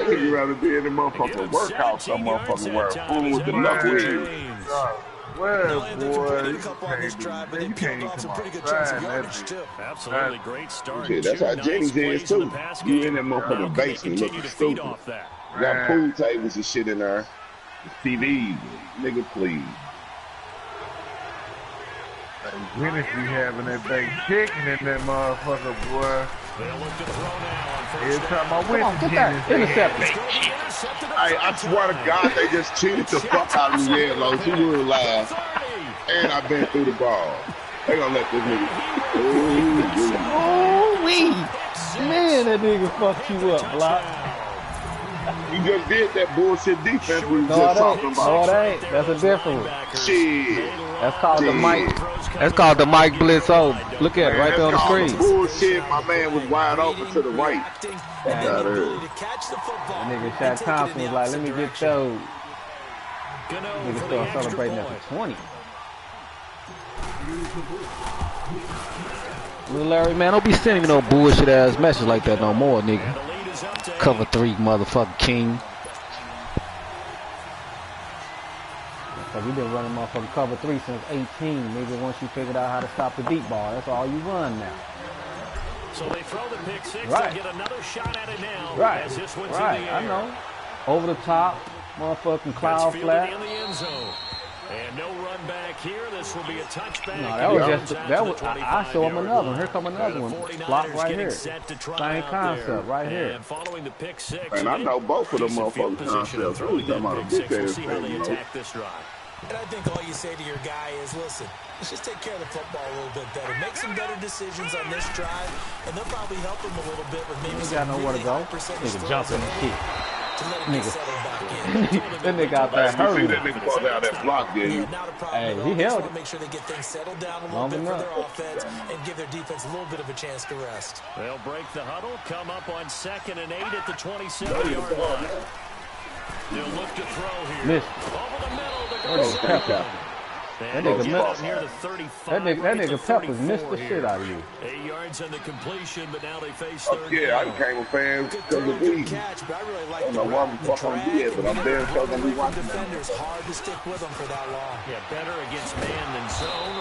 He'd rather be in the motherfucking workout some motherfucker wear fool with the knuckleheads. Well, boy, you can't even come outside. Absolutely great start. Yeah, that's how Jenny's is too. You in that motherfucking basement looking stupid. Got pool tables and shit in there. TVs, nigga, please. Dennis be having that baked chicken in that motherfucker, boy. Every time I went to Dennis, they had baked chicken. I swear to God, they just cheated the fuck out of me, Low. She would laugh. And I've been through the ball. They gonna let this nigga. Oh, man, that nigga fucked you up, Block. You just did that bullshit defense we was just talking about. No, it ain't. That's a different one. Shit. That's called the Mike. That's called the Mike Blitz. Oh, look at it right there on the screen. Bullshit. My man was wide open to the right. That nigga Shaq Thompson was like, let me get those. Nigga start celebrating at the 20. Little Larry, man, don't be sending me no bullshit ass message like that no more, nigga. Cover 3, motherfucking king. We've been running motherfucking cover 3 since 18, maybe once you figured out how to stop the deep ball. That's all you run now. So they throw the pick 6 and get another shot at it now. As this one's in the air. I know. Over the top, motherfucking cloud flat. In the end zone. And no run back here. This will be a touchback. No, that was just that was. I show him another one. Here come another one. Block right here. Same concept right here. And following the pick 6. And I know both of them motherfucking concepts. Really talking about a big ass thing. Attack this drive. And I think all you say to your guy is, listen, let's just take care of the football a little bit better. Make some better decisions on this drive, and they'll probably help him a little bit with maybe some nowhere to go. Nigga jumping and shit. Nigga. That nigga out there hurting. That nigga fall down that block, didn't he? Hey, he held it. Make sure they get things settled down a little bit for their offense and give their defense a little bit of a chance to rest. They'll break the huddle, come up on 2nd and 8 at the 27-yard line. They'll look to throw here. Missed. Over the middle. That nigga Peppers missed the shit out of you. 8 yards on the completion, but now they face 3rd. Yeah, I became a fan because of these. I don't know why I'm fucking dead, but I'm there because I'm watching defenders. Hard to stick with them for that long. Yeah, better against man than zone,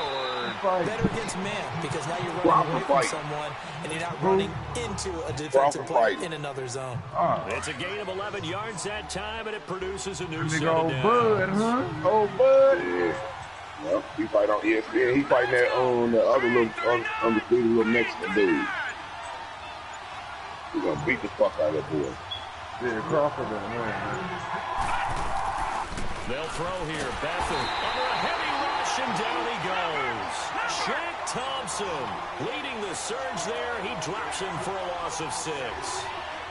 or better against man because now you're running away from someone and you're not running into a defensive play in anher zone. It's a gain of 11 yards that time, and it produces a new set old of Bud, huh? Old Bud. Yeah. Well, he fight on ESPN. He fighting that on the other little undefeated little Mexican dude. He's gonna beat the fuck out of that boy. Yeah, Crawford don't know, man. They'll throw here. Bethel under a heavy rush, and down he goes. Shaq Thompson leading the surge there. He drops him for a loss of 6.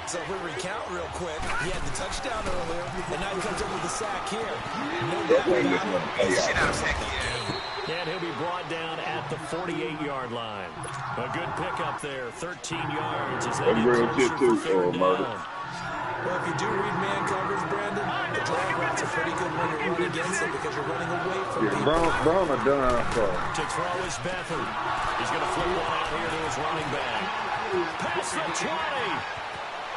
So if we recount real quick, he had the touchdown earlier, and now he comes up with the sack here. No doubt about it. And he'll be brought down at the 48-yard line. A good pickup there, 13 yards. As they get closer for 3rd down. Well, if you do read man coverage, Brandon, the drag route's a pretty good one to run against it because you're running away from people. Brown are done for. To throw is Bethel. He's going to flip one out here to his running back. Past the 20.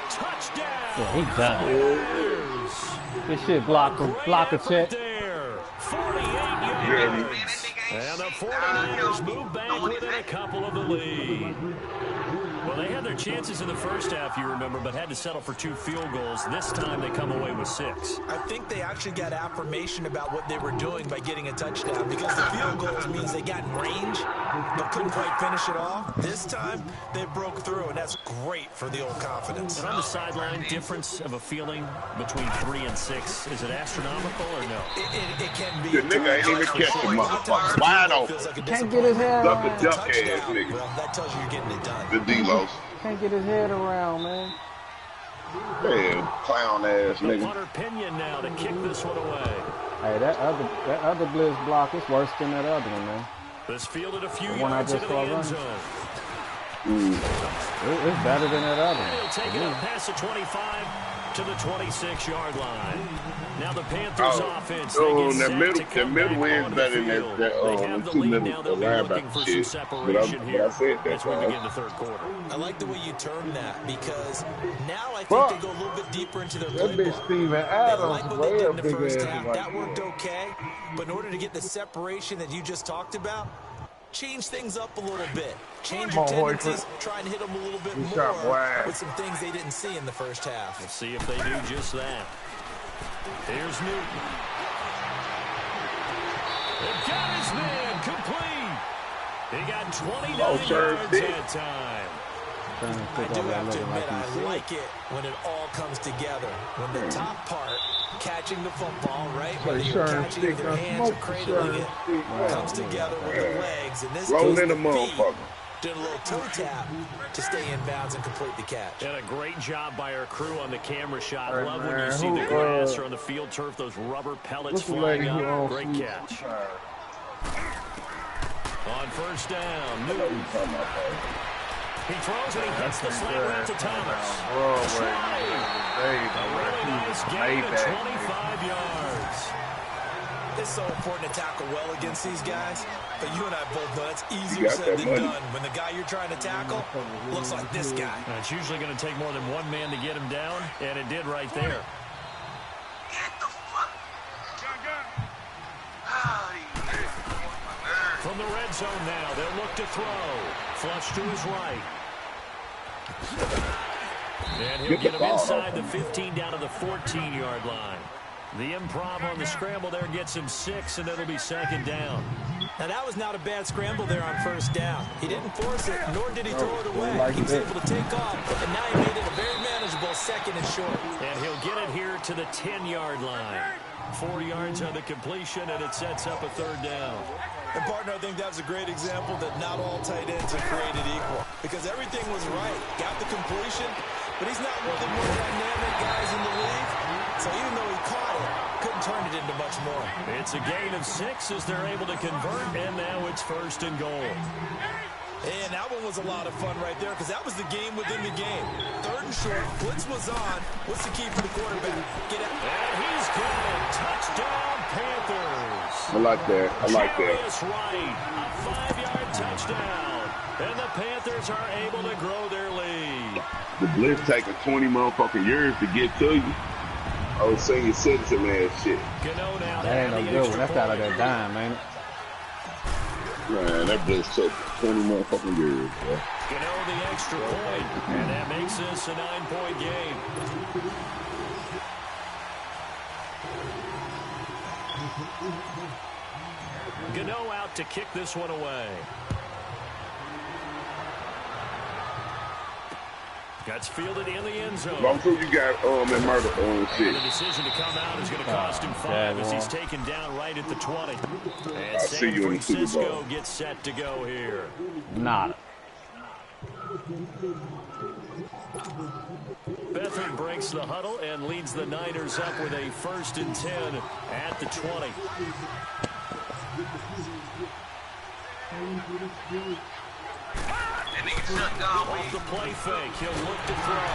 Touchdown. Yeah, he done. This shit block a check. 48 yards. And the 49ers move back within a couple of the lead. Well, they had their chances in the first half, you remember, but had to settle for 2 field goals. This time they come away with 6. I think they actually got affirmation about what they were doing by getting a touchdown, because the field goals means they got in range but couldn't quite finish it off. This time they broke through, and that's great for the old confidence. And on the sideline, difference of a feeling between 3 and 6, is it astronomical or no? It can be. The nigga ain't even catch the motherfucker. Wide open. Can't get his head Duck a around. duck ass nigga. Well, that tells you you're getting it done. The D-Los. Can't get his head around, man. Yeah, clown ass The nigga. punter Pinion now to kick this one away. Hey, that other blitz block is worse than that other one, man. This fielded a few The one I yards just into the saw end run. zone. It's better than that other He'll one. take it up past the 25 to the 26-yard line. Now the Panthers offense. They get set to come back middle is onto the better than field. that They have the two lead middle now. They'll be looking for some shit. separation But I here said that, as we begin the third quarter. I like the way you term that, because now I think they go a little bit deeper into their That bitch playbook. Steven They Adams, like what way they did a in the big first ass half. like That worked okay, but in order to get the separation that you just talked about, change things up a little bit. Change your Come on, tendencies, try and hit them a little bit Good shot, more boy. with some things they didn't see in the first half. Let's see if they do just that. Here's Newton. They've got his man complete. He got 29 yards that time. I do have to admit, I like it when it all comes together. When the top part, catching the football, right? Whether you're catching it with your hands or cradling it, comes together with the legs. In this Roll case, in the feet, motherfucker. doing a little toe tap to stay in bounds and complete the catch. And a great job by our crew on the camera shot. Hey, Love when man, you see who, the grass or on the field turf, those rubber pellets What's the flying lady who up. owns Great Food catch. Empire? On first down, Newton. He throws and he hits the slant route to Thomas. Broadway. A really nice gain of 25 yards. It's so important to tackle well against these guys, but you and I both know that's easier got said that than money. done when the guy you're trying to tackle looks like this guy. And it's usually going to take more than one man to get him down, and it did right there. Get the fuck. From the red zone now, they'll look to throw. Flush to his right. And he'll get him inside the 15 down to the 14-yard line. The improv on the scramble there gets him 6, and it'll be second down. Now, that was not a bad scramble there on first down. He didn't force it, nor did he throw it away. He was able to take off, and now he made it a very manageable second and short. And he'll get it here to the 10-yard line. 4 yards on the completion, and it sets up a third down. And, partner, I think that was a great example that not all tight ends are created equal, because everything was right. Got the completion, but he's not one of the more dynamic guys in the league. So even though he caught it, couldn't turn it into much more. It's a gain of 6 as they're able to convert, and now it's first and goal. And that one was a lot of fun right there, because that was the game within the game. Third and short, blitz was on. What's the key for the quarterback? Get out. And he's got it. Touchdown, Panthers. I like that. I like that. Jarius Wright, a 5-yard touchdown. And the Panthers are able to grow their lead. The blitz taking 20 motherfucking years to get to you. Oh, senior citizen ass shit. Gano now to That ain't have no the good one. extra That's out of point. that dime, ain't it? Man, that blitz took 20 motherfucking years, bro. Gano the extra point, and that makes this a 9-point game. Gano out to kick this one away. Gets fielded in the end zone. Long as you got that murder shit. The decision to come out is going to cost him 5 as he's taken down right at the 20. And I'll see you in the Super Bowl. San Francisco gets set to go here. Nada. Beathard breaks the huddle and leads the Niners up with a 1st and 10 at the 20. Off the play fake, he'll look to throw.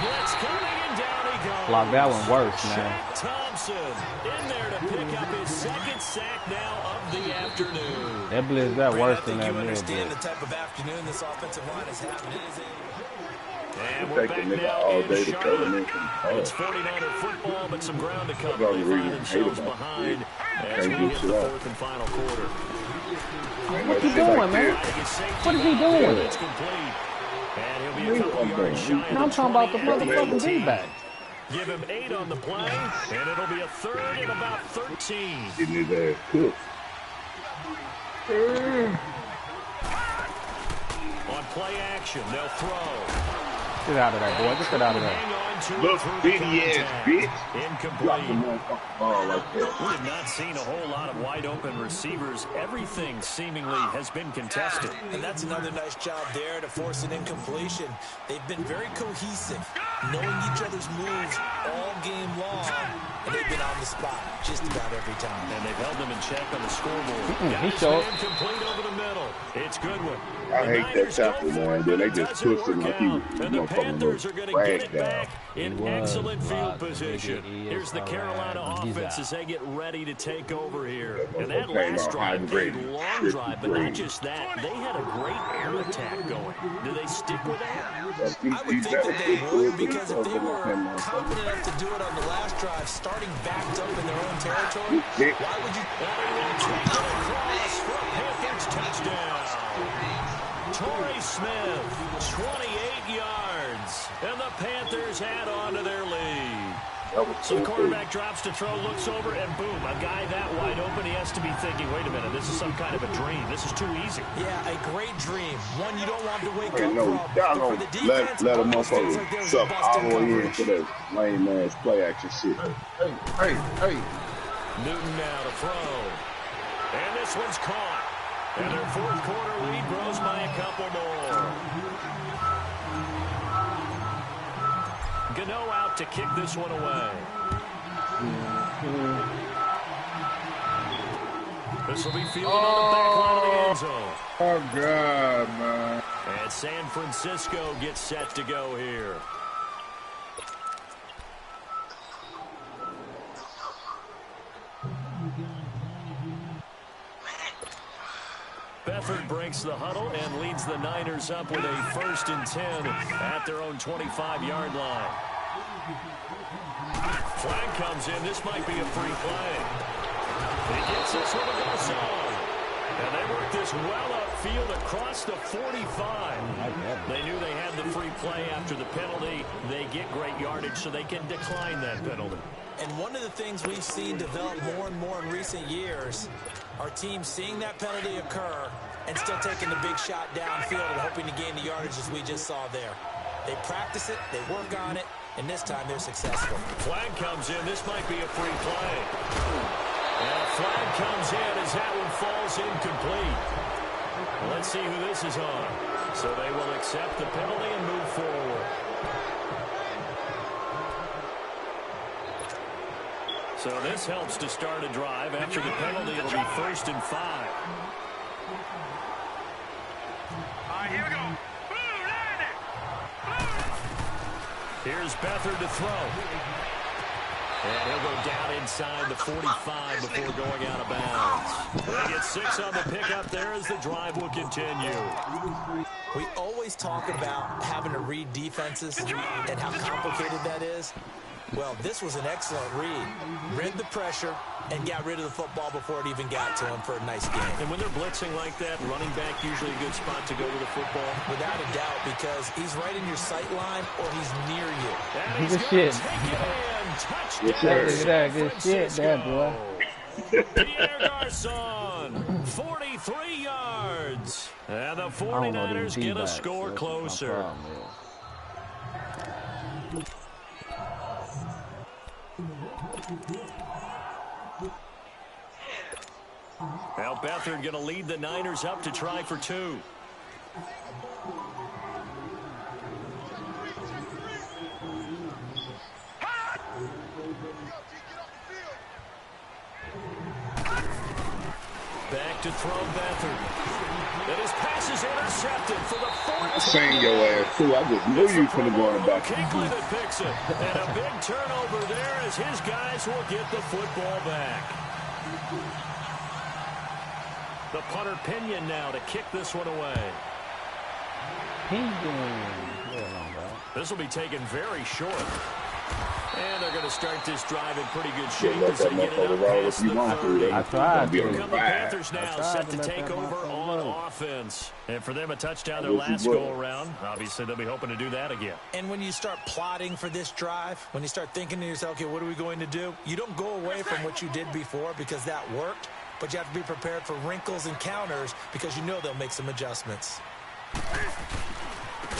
Blitz coming and down he goes. Block that one worse, man. Shaq Thompson in there to pick up his second sack now of the afternoon. That blitz that worse than that you middle understand blitz. the type of afternoon this offensive line is having. And we're back now in Charlotte. It's 49er football, but some ground to cover. They find themselves behind as we hit the fourth and final quarter. What you doing, man? What is he doing? It's complete. And he'll be a couple yards shy of I'm talking about the motherfucking D-back. Give him 8 on the play, and it'll be a third and about 13. Getting his ass cooked. On play action, they'll throw. Get out of there, boy. Just get out of there. Look, bitty ass bitch. Incomplete. Ball like that. We have not seen a whole lot of wide open receivers. Everything seemingly has been contested. And that's another nice job there to force an incompletion. They've been very cohesive, knowing each other's moves all game long, and they've been on the spot just about every time. And they've held them in check on the scoreboard. He showed. Incomplete over the middle. It's Goodwin. I hate that tackle, man. Then they just pushed him like he was And the Panthers are going to get it back in excellent field blocked. position. Here's the Carolina offense as they get ready to take over here. And that Okay, last now, drive, high a grade. long drive, but not just that. They had a great air attack going. Do they stick with that? I would think that they would, because if they were confident enough to do it on the last drive, starting backed up in their own territory, why would you... Across for a Panthers touchdown. Torrey Smith, 28 yards, and the Panthers add on to their lead. So the quarterback drops to throw, looks over, and boom, a guy that wide open, he has to be thinking, wait a minute, this is some kind of a dream. This is too easy. Yeah, a great dream. One you don't want to wake Hey, up no, from. y'all For the gonna defense, let a almost feels motherfucker like there's a suck bust all in the way coverage. into that lame ass play action shit. Hey. Newton now to throw. And this one's caught. And their fourth quarter lead grows by a couple more. Gano out to kick this one away. This will be fielded on the back line of the end zone. Oh, God, man. And San Francisco gets set to go here. Bethard breaks the huddle and leads the Niners up with a 1st and 10 at their own 25-yard line. Flag comes in. This might be a free play. He gets this one to go song. And they work this well upfield across the 45. They knew they had the free play after the penalty. They get great yardage, so they can decline that penalty. And one of the things we've seen develop more and more in recent years are teams seeing that penalty occur and still taking the big shot downfield and hoping to gain the yardage as we just saw there. They practice it, they work on it, and this time they're successful. Flag comes in. This might be a free play. And a flag comes in as that one falls incomplete. Let's see who this is on. So they will accept the penalty and move forward. So this helps to start a drive. After the penalty, it'll be 1st and 5. All right, here we go. Here's Bethard to throw. And he'll go down inside the 45 before going out of bounds. They get 6 on the pickup there as the drive will continue. We always talk about having to read defenses and how complicated that is. Well, this was an excellent read. Read the pressure and got rid of the football before it even got to him for a nice game. And when they're blitzing like that, running back usually a good spot to go with the football. Without a doubt, because he's right in your sight line or he's near you. And he's Good going shit. to take it in. Touchdown. Look at that good shit there, boy. Pierre Garçon, 43 yards. And the 49ers get a score closer. Now Bethard going to lead the Niners up to try for 2. Back to throw Bethard. And his pass is intercepted for the 14th. I seen your ass, too. I just knew you couldn't go in the back. Kinkley that picks it. And a big turnover there as his guys will get the football back. The punter Pinion now to kick this one away. This will be taken very short. And they're going to start this drive in pretty good shape as they get it up past the 30. I tried. Here come the Panthers now, set to take over on offense. And for them, a touchdown their last go-around. Obviously, they'll be hoping to do that again. And when you start plotting for this drive, when you start thinking to yourself, okay, what are we going to do? You don't go away from what you did before because that worked, but you have to be prepared for wrinkles and counters because you know they'll make some adjustments.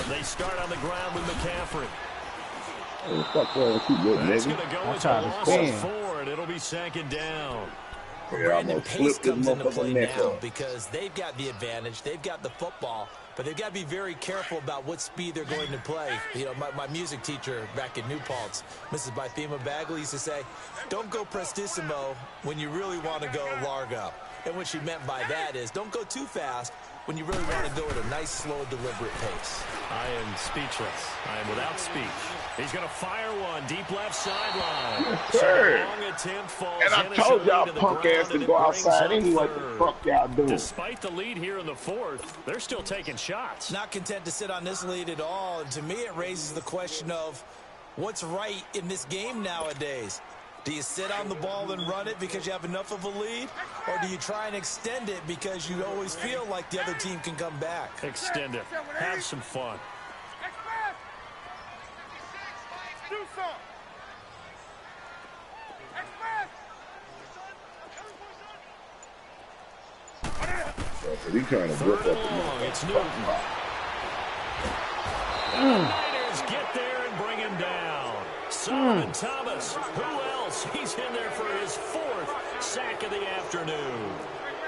They start on the ground with McCaffrey. Fuck that, That's going to go as a loss of 4, and it'll be second down. Brandon Pace comes into play now because they've got the advantage. They've got the football, but they've got to be very careful about what speed they're going to play. You know, my music teacher back in New Paltz, Mrs. Bythema Bagley, used to say, don't go prestissimo when you really want to go largo. And what she meant by that is don't go too fast when you really want to go at a nice, slow, deliberate pace. I am speechless. I am without speech. He's going to fire one deep left sideline. Yes, sir. And I told y'all punk ass to go outside anyway. What the fuck y'all doing? Despite the lead here in the 4th, they're still taking shots. Not content to sit on this lead at all. And to me, it raises the question of what's right in this game nowadays. Do you sit on the ball and run it because you have enough of a lead? Or do you try and extend it because you always feel like the other team can come back? Extend it. Have some fun. Do something. He trying to whip up the It's Newton. Niners get there and bring him down. Solomon Thomas. Who else? He's in there for his 4th sack of the afternoon.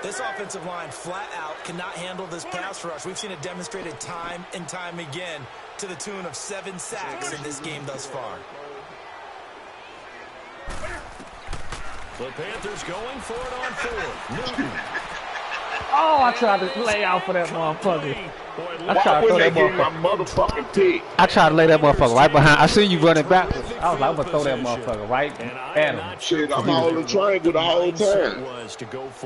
This offensive line flat out cannot handle this pass rush. We've seen it demonstrated time and time again to the tune of 7 sacks in this game thus far. The Panthers going for it on 4th. Newton. Oh, I tried to lay out for that motherfucker. I tried to throw that motherfucking pick. I tried to lay that motherfucker right behind. I see you running backwards. I was like, I'm gonna throw that motherfucker right at him. Shit, I'm all in the triangle the whole time.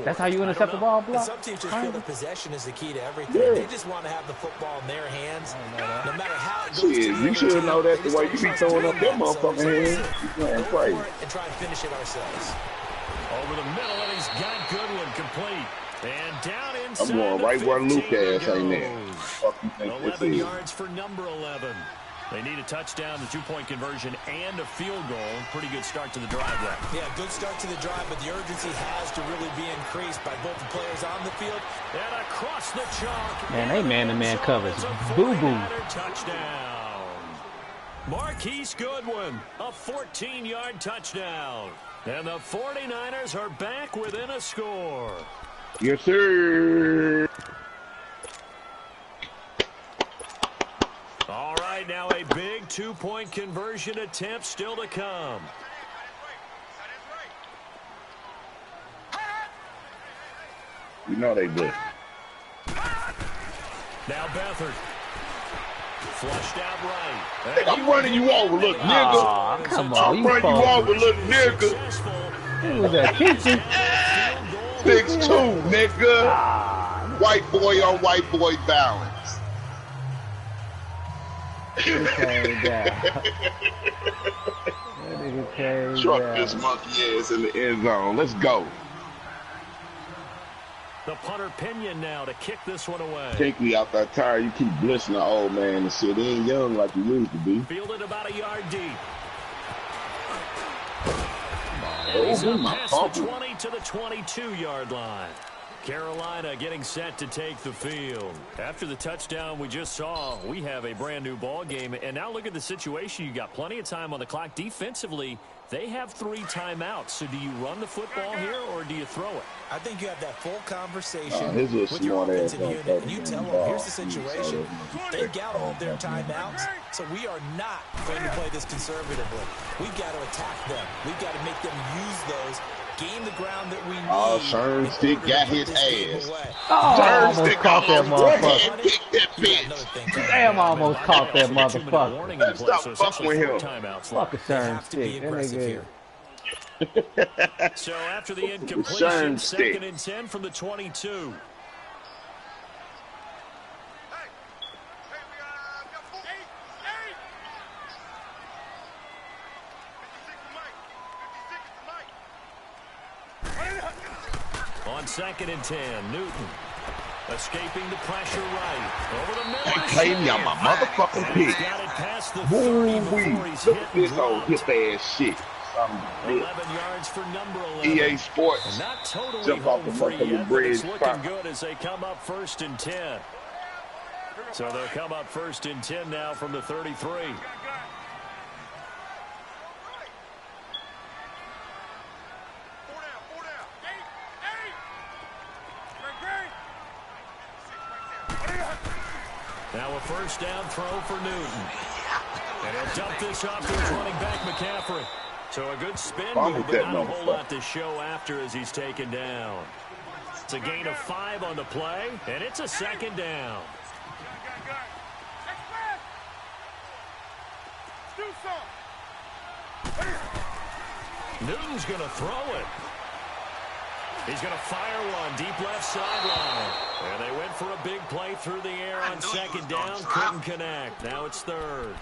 That's how you intercept the ball, block? Some teams just feel that possession is the key to everything. Yeah. They just want to have the football in their hands, no matter how it goes. Shit, you should know that the way you be throwing up that motherfucking hands. You playing crazy. And try and finish it ourselves. Over the middle, and he's got Goodwin complete. And down inside. I'm going right where Luke ass ain't there. 11 yards for number 11. They need a touchdown, the 2-point conversion, and a field goal. Pretty good start to the drive there. Yeah, good start to the drive, but the urgency has to really be increased by both the players on the field. And across the chalk. Man, they man-to-man coverage. Boo-boo. Touchdown. Marquise Goodwin, a 14-yard touchdown. And the 49ers are back within a score. Yes, sir. All right, now a big 2-point conversion attempt still to come. You know they good. Now Beathard. Flushed out right. Hey, I'm running you over, look, nigga. Oh, come on, I'm running you over, look, nigga. Who was that? Keezy? 6'2", nigga. White boy on white boy balance. Truck this monkey ass in the end zone. Let's go. The punter Pinion now to kick this one away. Take me out that tire. You keep blissing the old man and shit. He ain't young like he used to be. Fielded about a yard deep. He's up past the 20 to the 22-yard line. Carolina getting set to take the field. After the touchdown we just saw, we have a brand new ball game. And now look at the situation. You got plenty of time on the clock. Defensively, they have 3 timeouts. So do you run the football here or do you throw it? I think you have that full conversation with your offensive unit, and you tell them, here's the situation. They got all their timeouts, so we are not going to play this conservatively. We've got to attack them. We've got to make them use those gain the ground that we need. Oh, Sherm Stick got his ass. Oh, I almost caught that motherfucker. Kick that bitch. Damn, I almost caught that motherfucker. Stop fucking with him. Fuck a Sherm Stick. That nigga. So after the incompletion, 2nd and 10 from the 22. On 2nd and 10, Newton escaping the pressure right. Over the middle. Clay me on my motherfucking pick. Woo-wee. Look at this old hip ass shit. 11 yards for number 11. EA Sports. Not totally Jump off the motherfucking bridge. It's looking good as they come up 1st and 10. So they'll come up 1st and 10 now from the 33. Now a 1st down throw for Newton. And he'll dump this off to his running back, McCaffrey. So a good spin move, but not a whole lot to show after as he's taken down. It's a gain of 5 on the play, and it's a 2nd down. Newton's going to throw it. He's going to fire one deep left sideline. And they went for a big play through the air on 2nd down. Couldn't connect. Now it's 3rd.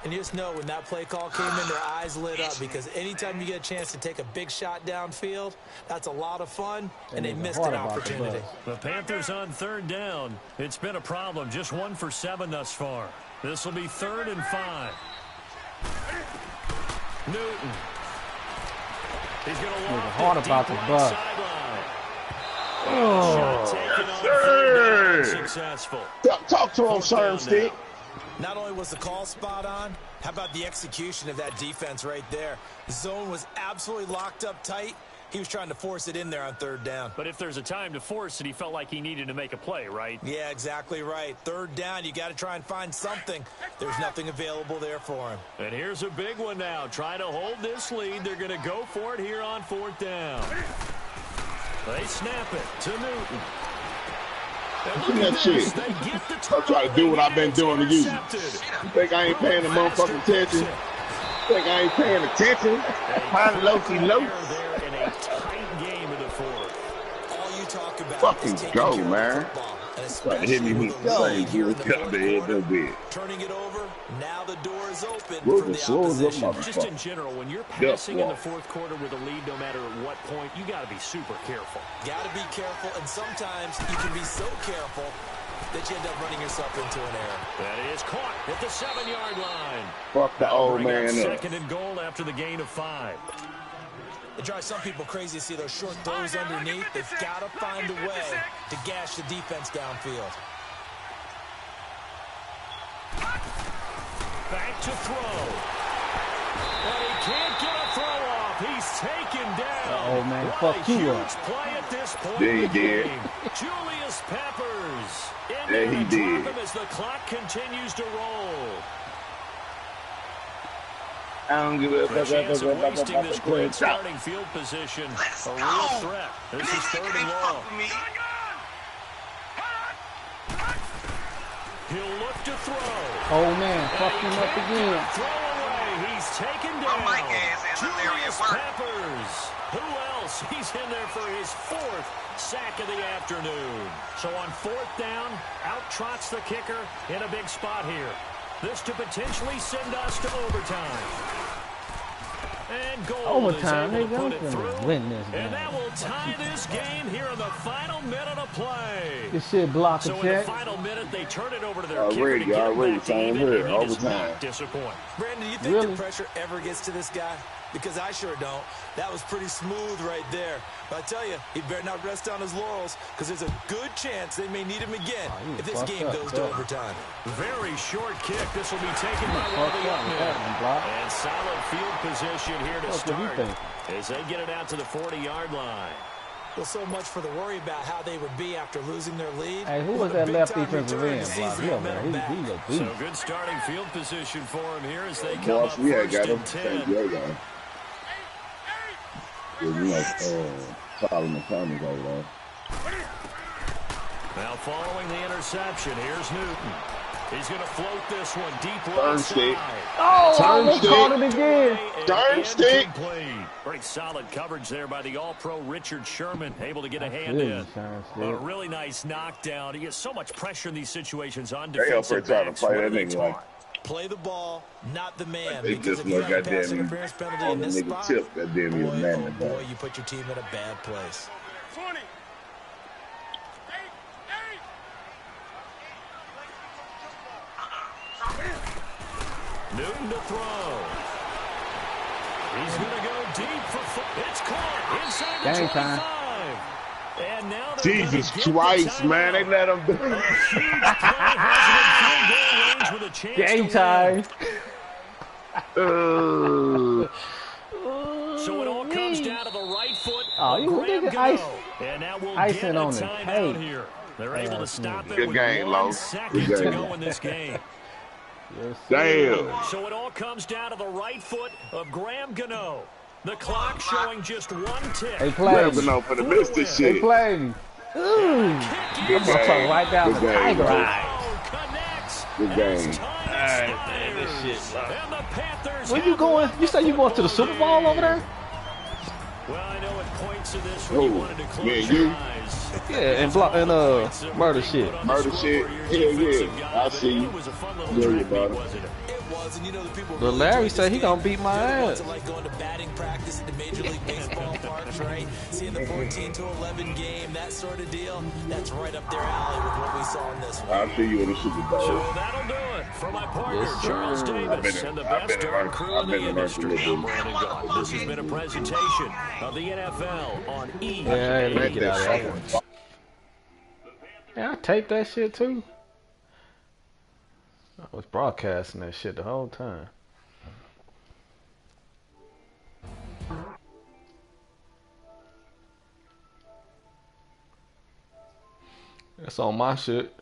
And you just know when that play call came in, their eyes lit up because anytime you get a chance to take a big shot downfield, that's a lot of fun, and they missed an opportunity. The Panthers on 3rd down. It's been a problem. Just 1 for 7 thus far. This will be 3rd and 5. Newton. He's going to walk hard about the bus. Oh, successful. Talk to him, Sherm Stick. Not only was the call spot on, how about the execution of that defense right there? The zone was absolutely locked up tight. He was trying to force it in there on 3rd down. But if there's a time to force it, he felt like he needed to make a play, right? Yeah, exactly right. 3rd down, you got to try and find something. There's nothing available there for him. And here's a big one now. Trying to hold this lead. They're going to go for it here on 4th down. They snap it to Newton. Look at that shit. I'm trying to do what I've been doing to you. You think I ain't paying the motherfucking attention? You think I ain't paying attention? Hi, Loki Loki. They're in a tight game in the 4th. All you talk about fucking go, man. Trying to hit me with the same here. Got the head no bit. Turning it over. Now the door is open Where's for the the slows up, opposition. Just in general, when you're passing in the 4th quarter with a lead, no matter at what point, you got to be super careful. Got to be careful, and sometimes you can be so careful that you end up running yourself into an error. That is caught at the 7-yard line. Fuck the old man up. 2nd and goal after the gain of 5. It drives some people crazy to see those short throws underneath. They've got to find a way to gash the defense downfield. Back to throw. But he can't get a throw off. He's taken down. Oh man, what fuck a you huge up. play at this point. Yeah, he did. Julius Peppers. Yeah, he did. Him as the clock continues to roll. I don't give a The chance of wasting this great starting field position. A real threat. This is 3rd and long. He'll look to throw. Oh man, fuck him up again. Throw away. He's taken down. Julius Peppers. Who else? He's in there for his 4th sack of the afternoon. So on 4th down, out trots the kicker in a big spot here. This to potentially send us to overtime. And goal Overtime, is able to put nigga. it through. Win this game. And that will tie this game here in the final minute of play. This shit block a So in the check. final minute, they turn it over to their Already, kicker to get already, him back to same even, here, and he does overtime. not disappoint. Brandon, do you think Really? the pressure ever gets to this guy? Because I sure don't. That was pretty smooth right there. But I tell you, he better not rest on his laurels because there's a good chance they may need him again if this game goes to overtime. Very short kick. This will be taken by one of the young men. And solid field position here to start as they get it out to the 40-yard line. Well, so much for the worry about how they would be after losing their lead. Hey, who was that left defensive end, Block? He over there. He look beat. So good starting field position for him here as they come Boss, up we had first got him. and Thank 10. you, guy. Solomon Thomas over there. Now following the interception, here's Newton. He's going to float this one deep Turn stick. Oh, I almost caught it again. Turn stick. Very solid coverage there by the All-Pro Richard Sherman, able to get a hand in. But a really nice knockdown. He gets so much pressure in these situations on defensive backs. They help her try to play that nigga like. Play the ball, not the man. They because just if you look got a pass goddamn interference penalty all in the this nigga spot, tip goddamn you man. boy, you put your team in a bad place. 20. Newton to throw. He's going to go deep for it's caught inside the 25. And now Jesus Christ, man, they let him do it. Game time. So it all comes down to the right foot. Oh, you nigga and now we'll icing get a on the timeout cake. here. They're able to stop it Good with game, 1 Lo. second Good to game. go in this game. Damn. So it all comes down to the right foot of Graham Gano. The clock showing just 1 tick. They played. Graham for the missed this They shit. played. Ooh. Good game. Right down the Good game, tiger Lo. eye. Good game. Man, this shit. And the Panthers. Where you going? You say you going to the Super Bowl over there? Well, I know at points of this when you wanted to close Man, your you? eyes. Yeah, and murder shit. Murder shit. Yeah. I see you. It was a fun little Yeah, track brother. meet, wasn't it? It was, and you know the people. But Larry said he gonna beat my ass. Like going to batting practice at the Major League Baseball parks, right? Seeing the 14-11 game, that sort of deal. That's right up their alley with what we saw in this one. I'll see you in the Super Bowl. So that'll do it for my partner, Yes, sir. Charles Davis, and the best darn crew in the industry. I'm Brandon Gault. This has been a presentation of the NFL on EA. Yeah, let me get out of here. Yeah, I taped that shit too. I was broadcasting that shit the whole time. That's on my shit.